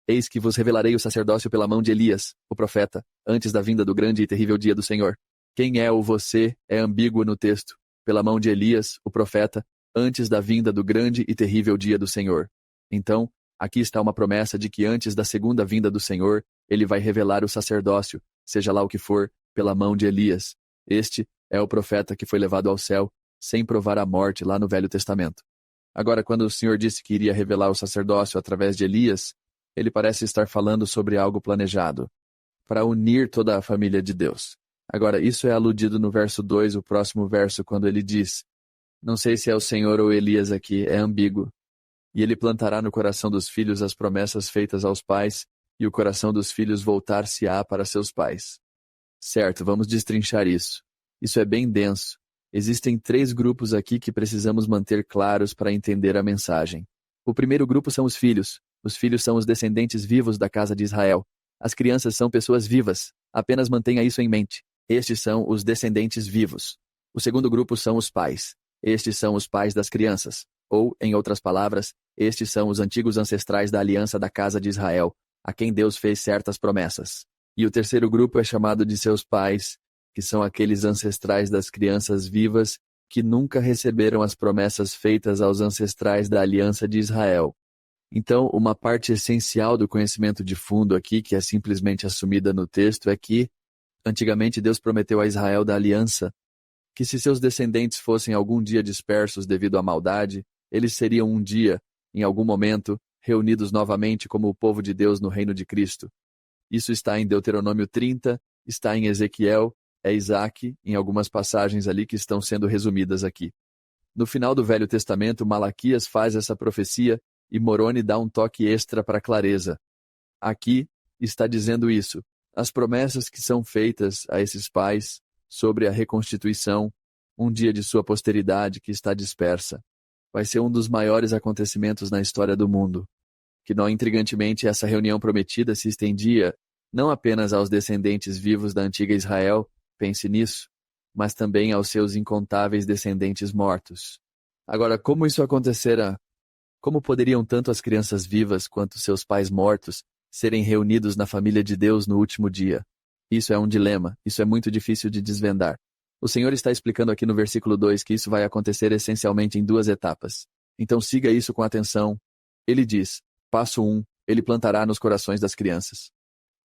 Eis que vos revelarei o sacerdócio pela mão de Elias, o profeta, antes da vinda do grande e terrível dia do Senhor. Quem é o você é ambíguo no texto. Pela mão de Elias, o profeta, antes da vinda do grande e terrível dia do Senhor. Então, aqui está uma promessa de que antes da segunda vinda do Senhor, ele vai revelar o sacerdócio, seja lá o que for, pela mão de Elias. Este é o profeta que foi levado ao céu, sem provar a morte lá no Velho Testamento. Agora, quando o Senhor disse que iria revelar o sacerdócio através de Elias, ele parece estar falando sobre algo planejado, para unir toda a família de Deus. Agora, isso é aludido no verso 2, o próximo verso, quando ele diz, não sei se é o Senhor ou Elias aqui, é ambíguo. E ele plantará no coração dos filhos as promessas feitas aos pais, e o coração dos filhos voltar-se-á para seus pais. Certo, vamos destrinchar isso. Isso é bem denso. Existem 3 grupos aqui que precisamos manter claros para entender a mensagem. O primeiro grupo são os filhos. Os filhos são os descendentes vivos da casa de Israel. As crianças são pessoas vivas. Apenas mantenha isso em mente. Estes são os descendentes vivos. O segundo grupo são os pais. Estes são os pais das crianças. Ou, em outras palavras, estes são os antigos ancestrais da aliança da casa de Israel, a quem Deus fez certas promessas. E o terceiro grupo é chamado de seus pais, que são aqueles ancestrais das crianças vivas que nunca receberam as promessas feitas aos ancestrais da aliança de Israel. Então, uma parte essencial do conhecimento de fundo aqui, que é simplesmente assumida no texto, é que, antigamente Deus prometeu a Israel da aliança que se seus descendentes fossem algum dia dispersos devido à maldade, eles seriam um dia, em algum momento, reunidos novamente como o povo de Deus no reino de Cristo. Isso está em Deuteronômio 30, está em Ezequiel, é Isaac, em algumas passagens ali que estão sendo resumidas aqui. No final do Velho Testamento, Malaquias faz essa profecia e Moroni dá um toque extra para a clareza. Aqui está dizendo isso. As promessas que são feitas a esses pais sobre a reconstituição, um dia de sua posteridade que está dispersa. Vai ser um dos maiores acontecimentos na história do mundo. Que não intrigantemente essa reunião prometida se estendia não apenas aos descendentes vivos da antiga Israel, pense nisso, mas também aos seus incontáveis descendentes mortos. Agora, como isso acontecerá? Como poderiam tanto as crianças vivas quanto seus pais mortos serem reunidos na família de Deus no último dia? Isso é um dilema, isso é muito difícil de desvendar. O Senhor está explicando aqui no versículo 2 que isso vai acontecer essencialmente em duas etapas. Então siga isso com atenção. Ele diz, passo 1, ele plantará nos corações das crianças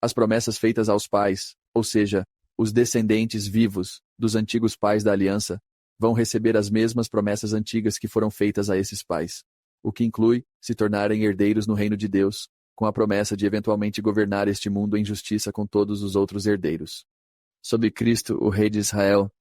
as promessas feitas aos pais, ou seja, os descendentes vivos dos antigos pais da aliança, vão receber as mesmas promessas antigas que foram feitas a esses pais, o que inclui se tornarem herdeiros no reino de Deus, com a promessa de eventualmente governar este mundo em justiça com todos os outros herdeiros. Sobre Cristo, o Rei de Israel,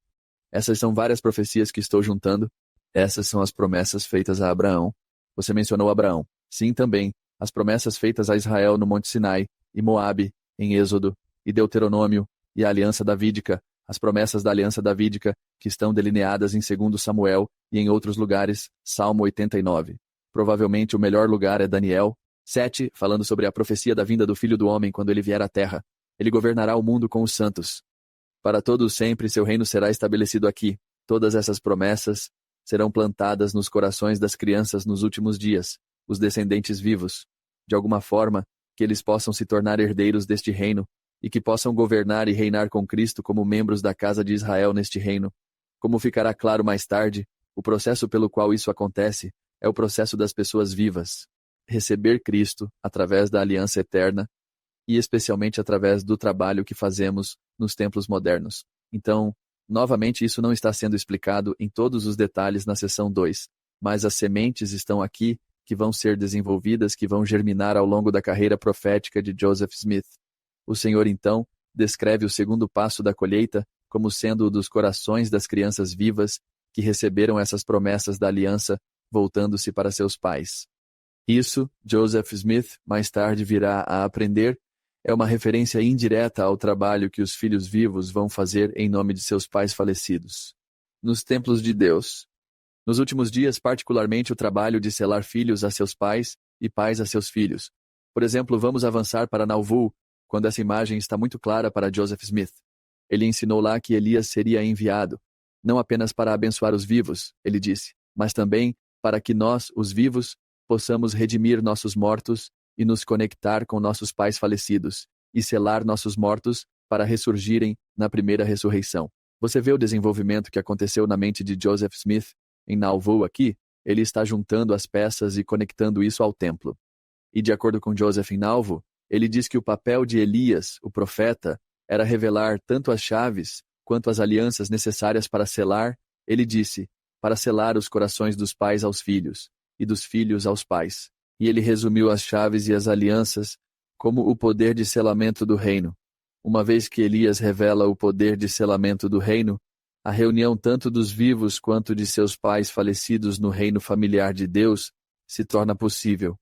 essas são várias profecias que estou juntando. Essas são as promessas feitas a Abraão. Você mencionou Abraão. Sim, também, as promessas feitas a Israel no Monte Sinai, e Moabe, em Êxodo, e Deuteronômio, e a aliança davídica, as promessas da aliança davídica, que estão delineadas em 2 Samuel e em outros lugares, Salmo 89. Provavelmente o melhor lugar é Daniel 7, falando sobre a profecia da vinda do Filho do Homem quando ele vier à terra. Ele governará o mundo com os santos. Para todos sempre seu reino será estabelecido aqui. Todas essas promessas serão plantadas nos corações das crianças nos últimos dias, os descendentes vivos, de alguma forma, que eles possam se tornar herdeiros deste reino, e que possam governar e reinar com Cristo como membros da casa de Israel neste reino. Como ficará claro mais tarde, o processo pelo qual isso acontece é o processo das pessoas vivas. Receber Cristo através da aliança eterna, e especialmente através do trabalho que fazemos nos templos modernos. Então, novamente isso não está sendo explicado em todos os detalhes na seção 2, mas as sementes estão aqui, que vão ser desenvolvidas, que vão germinar ao longo da carreira profética de Joseph Smith. O Senhor, então, descreve o segundo passo da colheita como sendo o dos corações das crianças vivas que receberam essas promessas da aliança, voltando-se para seus pais. Isso, Joseph Smith mais tarde virá a aprender, é uma referência indireta ao trabalho que os filhos vivos vão fazer em nome de seus pais falecidos. Nos templos de Deus. Nos últimos dias, particularmente o trabalho de selar filhos a seus pais e pais a seus filhos. Por exemplo, vamos avançar para Nauvoo, quando essa imagem está muito clara para Joseph Smith. Ele ensinou lá que Elias seria enviado, não apenas para abençoar os vivos, ele disse, mas também para que nós, os vivos, possamos redimir nossos mortos e nos conectar com nossos pais falecidos, e selar nossos mortos para ressurgirem na primeira ressurreição. Você vê o desenvolvimento que aconteceu na mente de Joseph Smith em Nauvoo aqui? Ele está juntando as peças e conectando isso ao templo. E de acordo com Joseph em Nauvoo, ele diz que o papel de Elias, o profeta, era revelar tanto as chaves quanto as alianças necessárias para selar, ele disse, para selar os corações dos pais aos filhos, e dos filhos aos pais. E ele resumiu as chaves e as alianças como o poder de selamento do reino. Uma vez que Elias revela o poder de selamento do reino, a reunião tanto dos vivos quanto de seus pais falecidos no reino familiar de Deus se torna possível.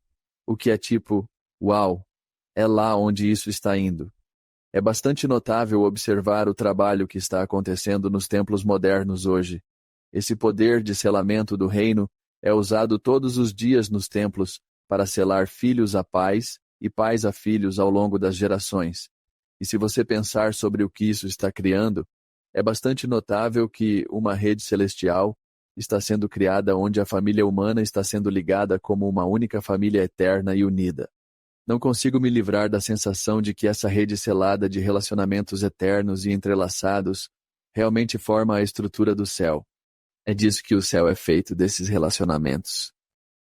O que é tipo, uau, é lá onde isso está indo. É bastante notável observar o trabalho que está acontecendo nos templos modernos hoje. Esse poder de selamento do reino é usado todos os dias nos templos para selar filhos a pais e pais a filhos ao longo das gerações. E se você pensar sobre o que isso está criando, é bastante notável que uma rede celestial está sendo criada onde a família humana está sendo ligada como uma única família eterna e unida. Não consigo me livrar da sensação de que essa rede selada de relacionamentos eternos e entrelaçados realmente forma a estrutura do céu. É disso que o céu é feito, desses relacionamentos.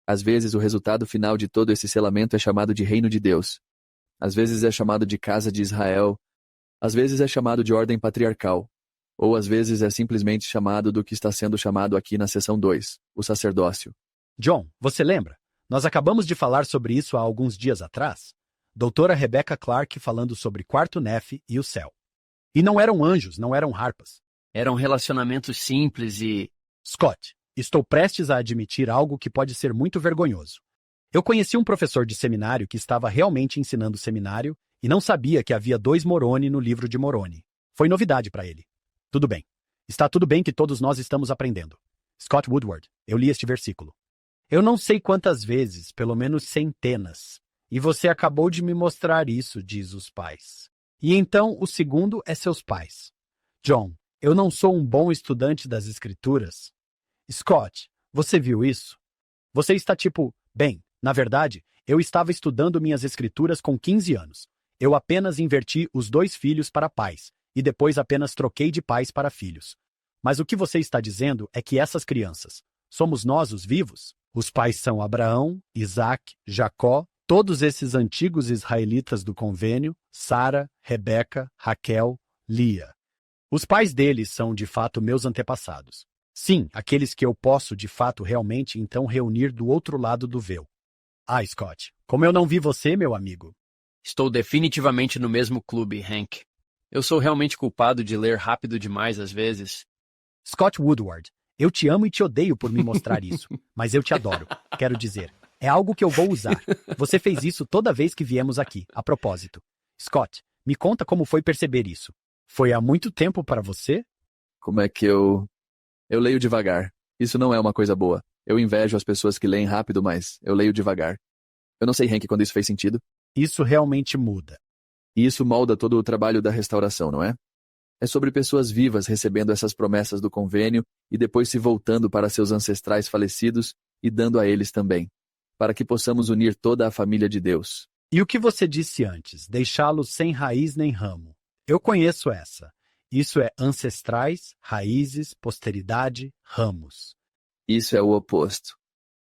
Às vezes, o resultado final de todo esse selamento é chamado de Reino de Deus. Às vezes é chamado de Casa de Israel. Às vezes é chamado de Ordem Patriarcal. Ou às vezes é simplesmente chamado do que está sendo chamado aqui na seção 2, o sacerdócio. John, você lembra? Nós acabamos de falar sobre isso há alguns dias atrás. Doutora Rebecca Clark falando sobre quarto Nephi e o céu. E não eram anjos, não eram harpas. Eram relacionamentos simples e... Scott, estou prestes a admitir algo que pode ser muito vergonhoso. Eu conheci um professor de seminário que estava realmente ensinando seminário e não sabia que havia 2 Moroni no livro de Moroni. Foi novidade para ele. Tudo bem. Está tudo bem que todos nós estamos aprendendo. Scott Woodward, eu li este versículo. Eu não sei quantas vezes, pelo menos centenas. E você acabou de me mostrar isso, diz os pais. E então o segundo é seus pais. John, eu não sou um bom estudante das escrituras. Scott, você viu isso? Você está tipo, bem, na verdade, eu estava estudando minhas escrituras com 15 anos. Eu apenas inverti os 2 filhos para pais, e depois apenas troquei de pais para filhos. Mas o que você está dizendo é que essas crianças, somos nós os vivos? Os pais são Abraão, Isaac, Jacó, todos esses antigos israelitas do convênio, Sara, Rebeca, Raquel, Lia. Os pais deles são, de fato, meus antepassados. Sim, aqueles que eu posso, de fato, realmente, então, reunir do outro lado do véu. Ah, Scott, como eu não vi você, meu amigo. Estou definitivamente no mesmo clube, Hank. Eu sou realmente culpado de ler rápido demais às vezes. Scott Woodward, eu te amo e te odeio por me mostrar isso, mas eu te adoro. Quero dizer, é algo que eu vou usar. Você fez isso toda vez que viemos aqui, a propósito. Scott, me conta como foi perceber isso. Foi há muito tempo para você? Como é que eu leio devagar. Isso não é uma coisa boa. Eu invejo as pessoas que leem rápido, mas eu leio devagar. Eu não sei, Hank, quando isso fez sentido. Isso realmente muda. E isso molda todo o trabalho da restauração, não é? É sobre pessoas vivas recebendo essas promessas do convênio e depois se voltando para seus ancestrais falecidos e dando a eles também, para que possamos unir toda a família de Deus. E o que você disse antes, deixá-los sem raiz nem ramo? Eu conheço essa. Isso é ancestrais, raízes, posteridade, ramos. Isso é o oposto.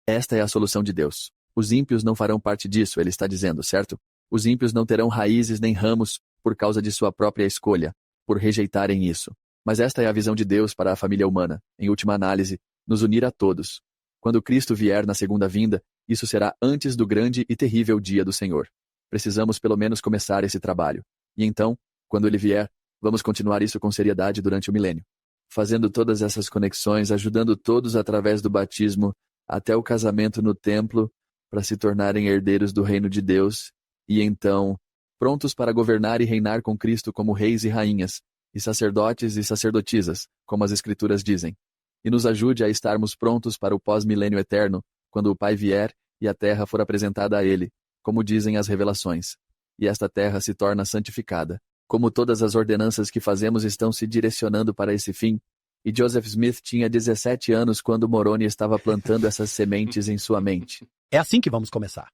Esta é a solução de Deus. Os ímpios não farão parte disso, ele está dizendo, certo? Os ímpios não terão raízes nem ramos por causa de sua própria escolha, por rejeitarem isso. Mas esta é a visão de Deus para a família humana, em última análise, nos unir a todos. Quando Cristo vier na segunda vinda, isso será antes do grande e terrível dia do Senhor. Precisamos pelo menos começar esse trabalho. E então, quando ele vier, vamos continuar isso com seriedade durante o milênio. Fazendo todas essas conexões, ajudando todos através do batismo, até o casamento no templo, para se tornarem herdeiros do reino de Deus, e então, prontos para governar e reinar com Cristo como reis e rainhas, e sacerdotes e sacerdotisas, como as Escrituras dizem. E nos ajude a estarmos prontos para o pós-milênio eterno, quando o Pai vier e a terra for apresentada a ele, como dizem as revelações. E esta terra se torna santificada. Como todas as ordenanças que fazemos estão se direcionando para esse fim, e Joseph Smith tinha 17 anos quando Moroni estava plantando essas sementes em sua mente. É assim que vamos começar.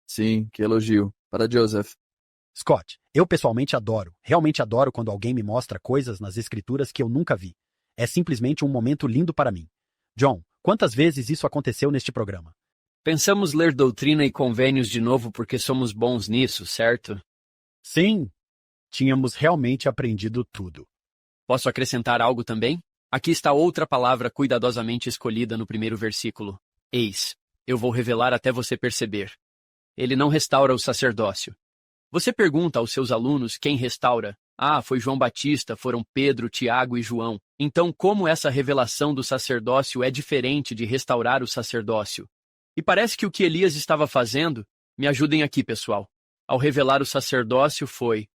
Sim, que elogio. Para Joseph. Scott, eu pessoalmente adoro, realmente adoro quando alguém me mostra coisas nas escrituras que eu nunca vi. É simplesmente um momento lindo para mim. John, quantas vezes isso aconteceu neste programa? Pensamos ler doutrina e convênios de novo porque somos bons nisso, certo? Sim, tínhamos realmente aprendido tudo. Posso acrescentar algo também? Aqui está outra palavra cuidadosamente escolhida no primeiro versículo. Eis, eu vou revelar até você perceber. Ele não restaura o sacerdócio. Você pergunta aos seus alunos quem restaura. Ah, foi João Batista, foram Pedro, Tiago e João. Então, como essa revelação do sacerdócio é diferente de restaurar o sacerdócio? E parece que o que Elias estava fazendo, me ajudem aqui, pessoal, ao revelar o sacerdócio foi,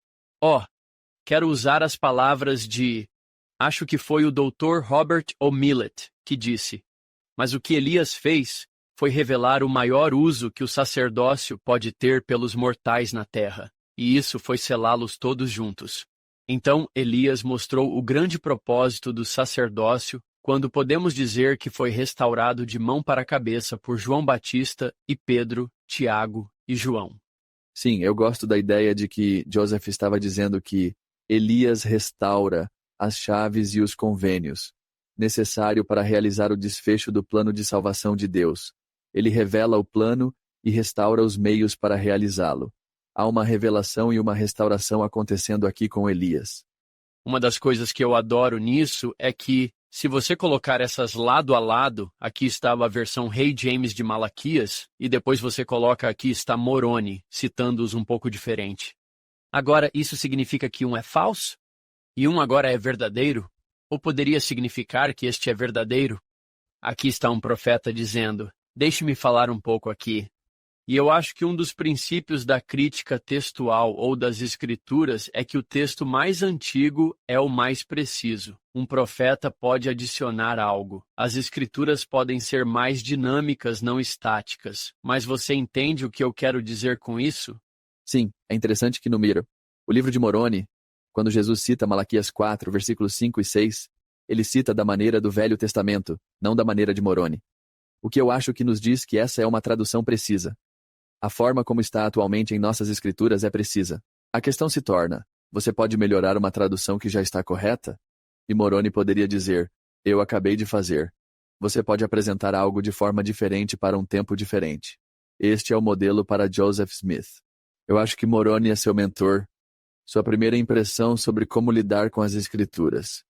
quero usar as palavras de, acho que foi o Dr. Robert O. Millet, que disse, mas o que Elias fez foi revelar o maior uso que o sacerdócio pode ter pelos mortais na terra, e isso foi selá-los todos juntos. Então, Elias mostrou o grande propósito do sacerdócio quando podemos dizer que foi restaurado de mão para a cabeça por João Batista e Pedro, Tiago e João. Sim, eu gosto da ideia de que Joseph estava dizendo que Elias restaura as chaves e os convênios necessário para realizar o desfecho do plano de salvação de Deus. Ele revela o plano e restaura os meios para realizá-lo. Há uma revelação e uma restauração acontecendo aqui com Elias. Uma das coisas que eu adoro nisso é que, se você colocar essas lado a lado, aqui estava a versão Rei James de Malaquias, e depois você coloca aqui está Moroni, citando-os um pouco diferente. Agora, isso significa que um é falso? E um agora é verdadeiro? Ou poderia significar que este é verdadeiro? Aqui está um profeta dizendo, deixe-me falar um pouco aqui. E eu acho que um dos princípios da crítica textual ou das escrituras é que o texto mais antigo é o mais preciso. Um profeta pode adicionar algo. As escrituras podem ser mais dinâmicas, não estáticas. Mas você entende o que eu quero dizer com isso? Sim, é interessante que no o livro de Moroni, quando Jesus cita Malaquias 4, versículos 5 e 6, ele cita da maneira do Velho Testamento, não da maneira de Moroni. O que eu acho que nos diz que essa é uma tradução precisa. A forma como está atualmente em nossas escrituras é precisa. A questão se torna, você pode melhorar uma tradução que já está correta? E Moroni poderia dizer, eu acabei de fazer. Você pode apresentar algo de forma diferente para um tempo diferente. Este é o modelo para Joseph Smith. Eu acho que Moroni é seu mentor, sua primeira impressão sobre como lidar com as escrituras.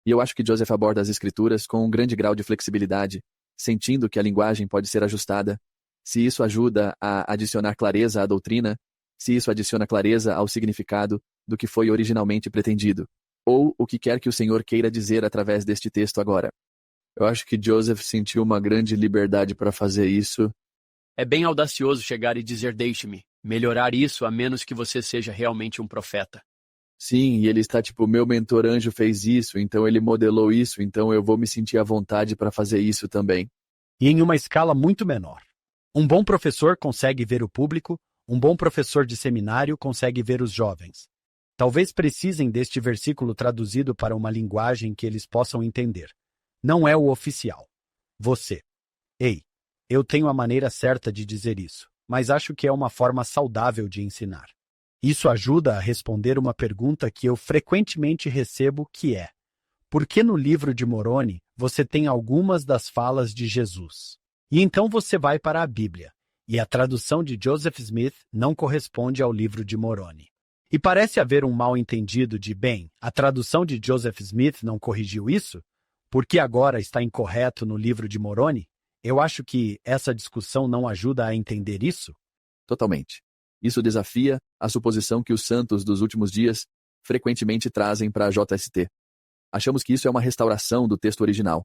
E eu acho que Joseph aborda as escrituras com um grande grau de flexibilidade, sentindo que a linguagem pode ser ajustada, se isso ajuda a adicionar clareza à doutrina, se isso adiciona clareza ao significado do que foi originalmente pretendido, ou o que quer que o Senhor queira dizer através deste texto agora. Eu acho que Joseph sentiu uma grande liberdade para fazer isso. É bem audacioso chegar e dizer deixe-me melhorar isso a menos que você seja realmente um profeta. Sim, e ele está tipo, meu mentor anjo fez isso, então ele modelou isso, então eu vou me sentir à vontade para fazer isso também. E em uma escala muito menor. Um bom professor consegue ver o público, um bom professor de seminário consegue ver os jovens. Talvez precisem deste versículo traduzido para uma linguagem que eles possam entender. Não é o oficial. Você. Ei, eu tenho a maneira certa de dizer isso, mas acho que é uma forma saudável de ensinar. Isso ajuda a responder uma pergunta que eu frequentemente recebo, que é: por que no livro de Moroni você tem algumas das falas de Jesus? E então você vai para a Bíblia, e a tradução de Joseph Smith não corresponde ao livro de Moroni. E parece haver um mal-entendido de, bem, a tradução de Joseph Smith não corrigiu isso? Por que agora está incorreto no livro de Moroni? Eu acho que essa discussão não ajuda a entender isso. Totalmente. Isso desafia a suposição que os santos dos últimos dias frequentemente trazem para a JST. Achamos que isso é uma restauração do texto original,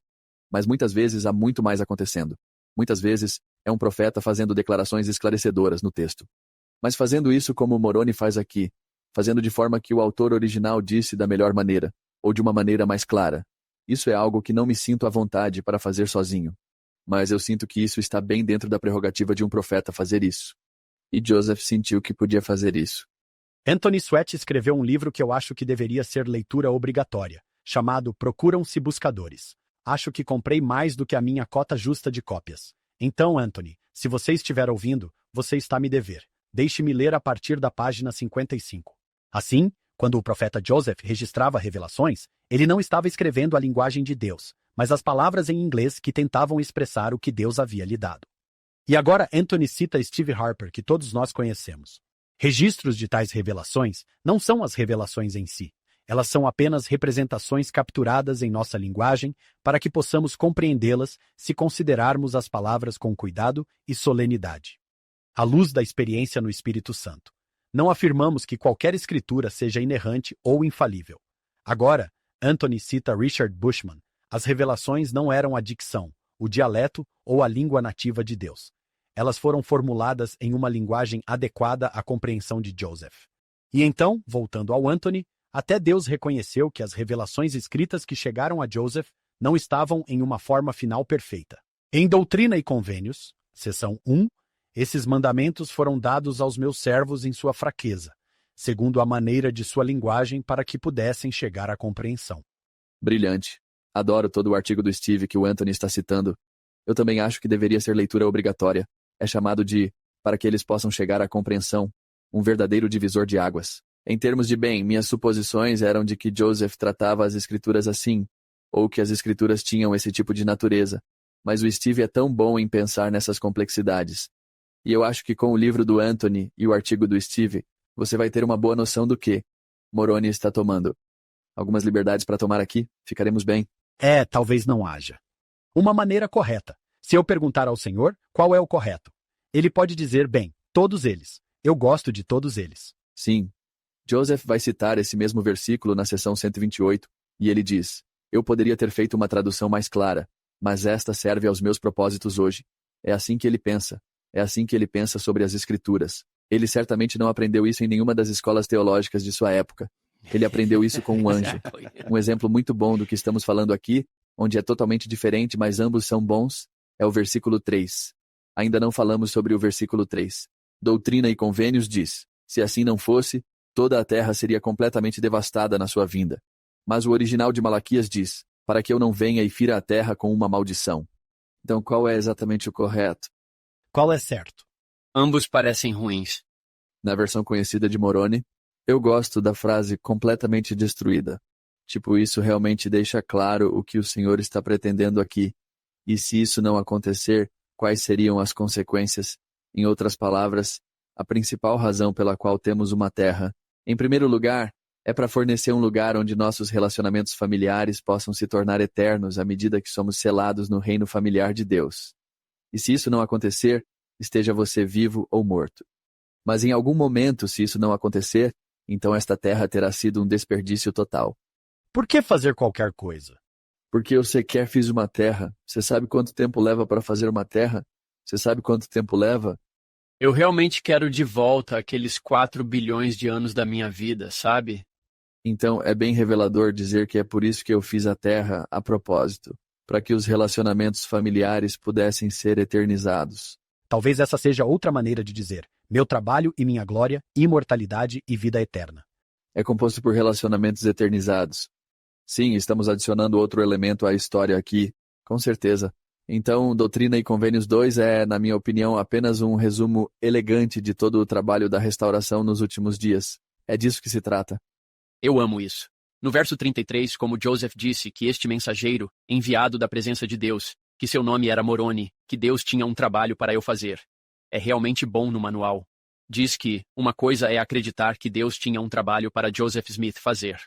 mas muitas vezes há muito mais acontecendo. Muitas vezes, é um profeta fazendo declarações esclarecedoras no texto. Mas fazendo isso como Moroni faz aqui, fazendo de forma que o autor original disse da melhor maneira, ou de uma maneira mais clara. Isso é algo que não me sinto à vontade para fazer sozinho. Mas eu sinto que isso está bem dentro da prerrogativa de um profeta fazer isso. E Joseph sentiu que podia fazer isso. Anthony Sweat escreveu um livro que eu acho que deveria ser leitura obrigatória, chamado Procuram-se Buscadores. Acho que comprei mais do que a minha cota justa de cópias. Então, Anthony, se você estiver ouvindo, você está me dever. Deixe-me ler a partir da página 55. Assim, quando o profeta Joseph registrava revelações, ele não estava escrevendo a linguagem de Deus, mas as palavras em inglês que tentavam expressar o que Deus havia lhe dado. E agora Anthony cita Steve Harper, que todos nós conhecemos. Registros de tais revelações não são as revelações em si. Elas são apenas representações capturadas em nossa linguagem para que possamos compreendê-las se considerarmos as palavras com cuidado e solenidade. À luz da experiência no Espírito Santo. Não afirmamos que qualquer escritura seja inerrante ou infalível. Agora, Anthony cita Richard Bushman. As revelações não eram a dicção, o dialeto ou a língua nativa de Deus. Elas foram formuladas em uma linguagem adequada à compreensão de Joseph. E então, voltando ao Anthony, até Deus reconheceu que as revelações escritas que chegaram a Joseph não estavam em uma forma final perfeita. Em Doutrina e Convênios, Seção 1. Esses mandamentos foram dados aos meus servos em sua fraqueza, segundo a maneira de sua linguagem para que pudessem chegar à compreensão. Brilhante. Adoro todo o artigo do Steve que o Anthony está citando. Eu também acho que deveria ser leitura obrigatória. É chamado de para que eles possam chegar à compreensão, um verdadeiro divisor de águas. Em termos de bem, minhas suposições eram de que Joseph tratava as escrituras assim, ou que as escrituras tinham esse tipo de natureza. Mas o Steve é tão bom em pensar nessas complexidades. E eu acho que com o livro do Anthony e o artigo do Steve, você vai ter uma boa noção do que Moroni está tomando. Algumas liberdades para tomar aqui, ficaremos bem. Talvez não haja. Uma maneira correta. Se eu perguntar ao Senhor qual é o correto, ele pode dizer, bem, todos eles. Eu gosto de todos eles. Sim. Joseph vai citar esse mesmo versículo na seção 128, e ele diz, eu poderia ter feito uma tradução mais clara, mas esta serve aos meus propósitos hoje. É assim que ele pensa. É assim que ele pensa sobre as escrituras. Ele certamente não aprendeu isso em nenhuma das escolas teológicas de sua época. Ele aprendeu isso com um anjo. Um exemplo muito bom do que estamos falando aqui, onde é totalmente diferente, mas ambos são bons, é o versículo 3. Ainda não falamos sobre o versículo 3. Doutrina e Convênios diz, se assim não fosse, toda a terra seria completamente devastada na sua vinda. Mas o original de Malaquias diz, para que eu não venha e fira a terra com uma maldição. Então qual é exatamente o correto? Qual é certo? Ambos parecem ruins. Na versão conhecida de Moroni, eu gosto da frase completamente destruída. Tipo, isso realmente deixa claro o que o Senhor está pretendendo aqui. E se isso não acontecer, quais seriam as consequências? Em outras palavras, a principal razão pela qual temos uma terra, em primeiro lugar, é para fornecer um lugar onde nossos relacionamentos familiares possam se tornar eternos à medida que somos selados no reino familiar de Deus. E se isso não acontecer, esteja você vivo ou morto. Mas em algum momento, se isso não acontecer, então esta terra terá sido um desperdício total. Por que fazer qualquer coisa? Porque eu sequer fiz uma terra. Você sabe quanto tempo leva para fazer uma terra? Você sabe quanto tempo leva? Eu realmente quero de volta aqueles 4 bilhões de anos da minha vida, sabe? Então é bem revelador dizer que é por isso que eu fiz a terra a propósito, para que os relacionamentos familiares pudessem ser eternizados. Talvez essa seja outra maneira de dizer, meu trabalho e minha glória, imortalidade e vida eterna. É composto por relacionamentos eternizados. Sim, estamos adicionando outro elemento à história aqui, com certeza. Então, Doutrina e Convênios 2 é, na minha opinião, apenas um resumo elegante de todo o trabalho da restauração nos últimos dias. É disso que se trata. Eu amo isso. No verso 33, como Joseph disse que este mensageiro, enviado da presença de Deus, que seu nome era Moroni, que Deus tinha um trabalho para eu fazer. É realmente bom no manual. Diz que uma coisa é acreditar que Deus tinha um trabalho para Joseph Smith fazer.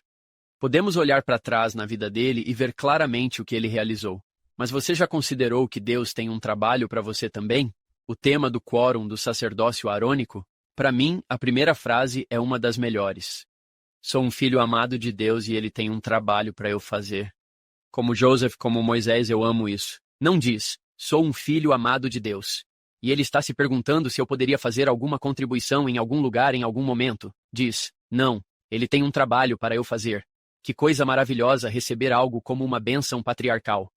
Podemos olhar para trás na vida dele e ver claramente o que ele realizou. Mas você já considerou que Deus tem um trabalho para você também? O tema do quórum do sacerdócio arônico? Para mim, a primeira frase é uma das melhores. Sou um filho amado de Deus e ele tem um trabalho para eu fazer. Como Joseph, como Moisés, eu amo isso. Não diz, sou um filho amado de Deus. E ele está se perguntando se eu poderia fazer alguma contribuição em algum lugar em algum momento. Diz, não, ele tem um trabalho para eu fazer. Que coisa maravilhosa receber algo como uma bênção patriarcal.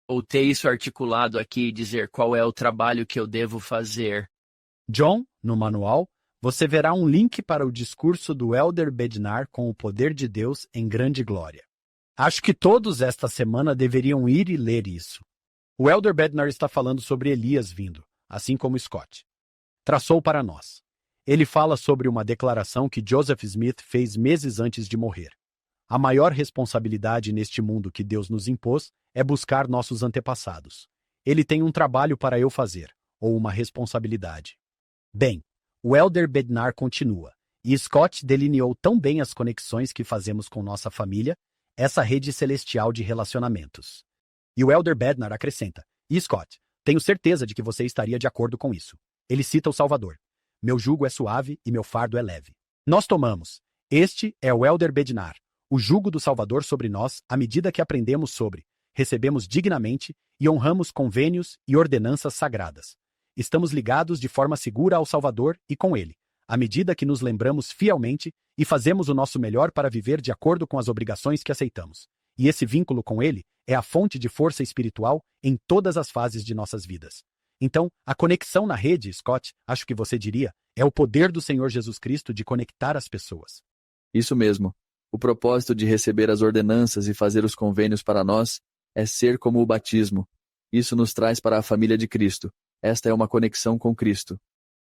Ou ter isso articulado aqui e dizer qual é o trabalho que eu devo fazer. John, no manual, você verá um link para o discurso do Elder Bednar com o poder de Deus em grande glória. Acho que todos esta semana deveriam ir e ler isso. O Elder Bednar está falando sobre Elias vindo, assim como Scott traçou para nós. Ele fala sobre uma declaração que Joseph Smith fez meses antes de morrer. A maior responsabilidade neste mundo que Deus nos impôs é buscar nossos antepassados. Ele tem um trabalho para eu fazer, ou uma responsabilidade. Bem, o Elder Bednar continua, e Scott delineou tão bem as conexões que fazemos com nossa família, essa rede celestial de relacionamentos. E o Elder Bednar acrescenta, e Scott, tenho certeza de que você estaria de acordo com isso. Ele cita o Salvador. Meu jugo é suave e meu fardo é leve. Nós tomamos. Este é o Elder Bednar, o jugo do Salvador sobre nós à medida que aprendemos sobre, recebemos dignamente e honramos convênios e ordenanças sagradas. Estamos ligados de forma segura ao Salvador e com ele, à medida que nos lembramos fielmente e fazemos o nosso melhor para viver de acordo com as obrigações que aceitamos. E esse vínculo com ele é a fonte de força espiritual em todas as fases de nossas vidas. Então, a conexão na rede, Scott, acho que você diria, é o poder do Senhor Jesus Cristo de conectar as pessoas. Isso mesmo. O propósito de receber as ordenanças e fazer os convênios para nós é ser como o batismo. Isso nos traz para a família de Cristo. Esta é uma conexão com Cristo.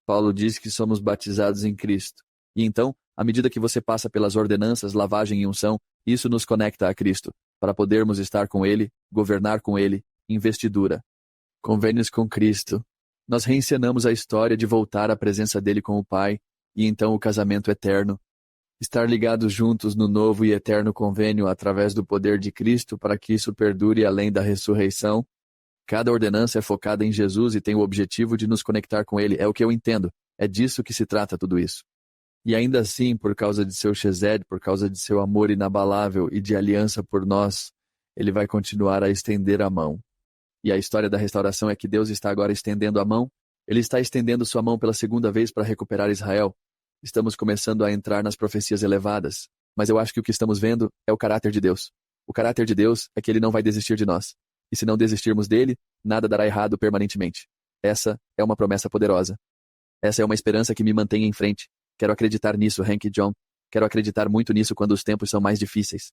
Paulo diz que somos batizados em Cristo. E então, à medida que você passa pelas ordenanças, lavagem e unção, isso nos conecta a Cristo, para podermos estar com Ele, governar com Ele, investidura. Convênios com Cristo. Nós reencenamos a história de voltar à presença dele com o Pai, e então o casamento eterno. Estar ligados juntos no novo e eterno convênio através do poder de Cristo para que isso perdure além da ressurreição. Cada ordenança é focada em Jesus e tem o objetivo de nos conectar com Ele. É o que eu entendo. É disso que se trata tudo isso. E ainda assim, por causa de seu Chesed, por causa de seu amor inabalável e de aliança por nós, Ele vai continuar a estender a mão. E a história da restauração é que Deus está agora estendendo a mão. Ele está estendendo sua mão pela segunda vez para recuperar Israel. Estamos começando a entrar nas profecias elevadas. Mas eu acho que o que estamos vendo é o caráter de Deus. O caráter de Deus é que Ele não vai desistir de nós. E se não desistirmos dele, nada dará errado permanentemente. Essa é uma promessa poderosa. Essa é uma esperança que me mantém em frente. Quero acreditar nisso, Hank e John. Quero acreditar muito nisso quando os tempos são mais difíceis.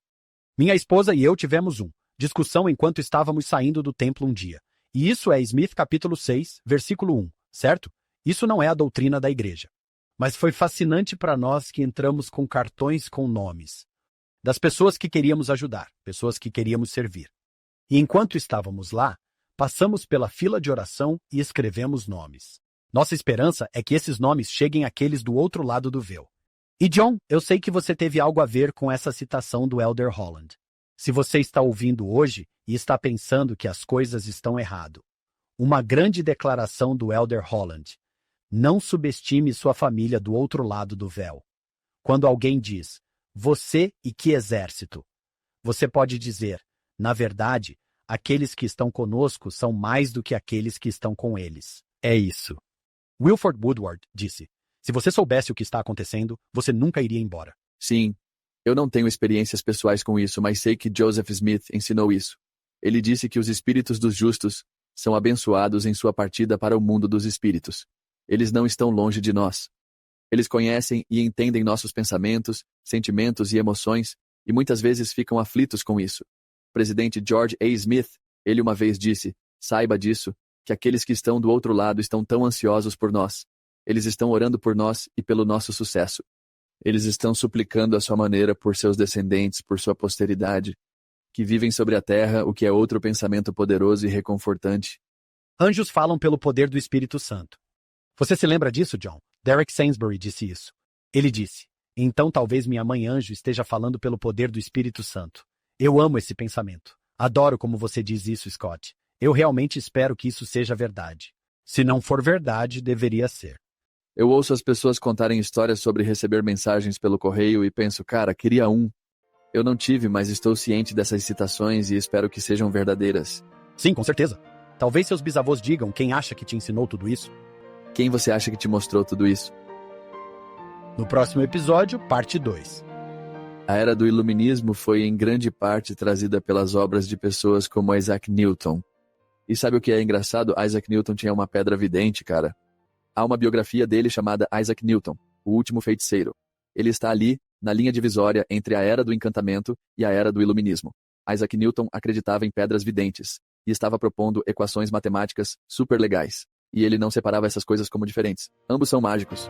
Minha esposa e eu tivemos discussão enquanto estávamos saindo do templo um dia. E isso é Smith capítulo 6, versículo 1, certo? Isso não é a doutrina da igreja. Mas foi fascinante para nós que entramos com cartões com nomes das pessoas que queríamos ajudar, pessoas que queríamos servir. E enquanto estávamos lá, passamos pela fila de oração e escrevemos nomes. Nossa esperança é que esses nomes cheguem àqueles do outro lado do véu. E John, eu sei que você teve algo a ver com essa citação do Elder Holland. Se você está ouvindo hoje e está pensando que as coisas estão errado, uma grande declaração do Elder Holland. Não subestime sua família do outro lado do véu. Quando alguém diz, você e que exército? Você pode dizer, na verdade, aqueles que estão conosco são mais do que aqueles que estão com eles. É isso. Wilford Woodward disse, se você soubesse o que está acontecendo, você nunca iria embora. Sim, eu não tenho experiências pessoais com isso, mas sei que Joseph Smith ensinou isso. Ele disse que os espíritos dos justos são abençoados em sua partida para o mundo dos espíritos. Eles não estão longe de nós. Eles conhecem e entendem nossos pensamentos, sentimentos e emoções, e muitas vezes ficam aflitos com isso. O presidente George A. Smith, ele uma vez disse, saiba disso, que aqueles que estão do outro lado estão tão ansiosos por nós. Eles estão orando por nós e pelo nosso sucesso. Eles estão suplicando à sua maneira por seus descendentes, por sua posteridade, que vivem sobre a terra, o que é outro pensamento poderoso e reconfortante. Anjos falam pelo poder do Espírito Santo. Você se lembra disso, John? Derek Sainsbury disse isso. Ele disse, então talvez minha mãe anjo esteja falando pelo poder do Espírito Santo. Eu amo esse pensamento. Adoro como você diz isso, Scott. Eu realmente espero que isso seja verdade. Se não for verdade, deveria ser. Eu ouço as pessoas contarem histórias sobre receber mensagens pelo correio e penso, cara, queria um. Eu não tive, mas estou ciente dessas citações e espero que sejam verdadeiras. Sim, com certeza. Talvez seus bisavôs digam quem acha que te ensinou tudo isso. Quem você acha que te mostrou tudo isso? No próximo episódio, parte 2. A era do iluminismo foi em grande parte trazida pelas obras de pessoas como Isaac Newton. E sabe o que é engraçado? Isaac Newton tinha uma pedra vidente, cara. Há uma biografia dele chamada Isaac Newton, o último feiticeiro. Ele está ali, na linha divisória entre a era do encantamento e a era do iluminismo. Isaac Newton acreditava em pedras videntes e estava propondo equações matemáticas super legais. E ele não separava essas coisas como diferentes. Ambos são mágicos.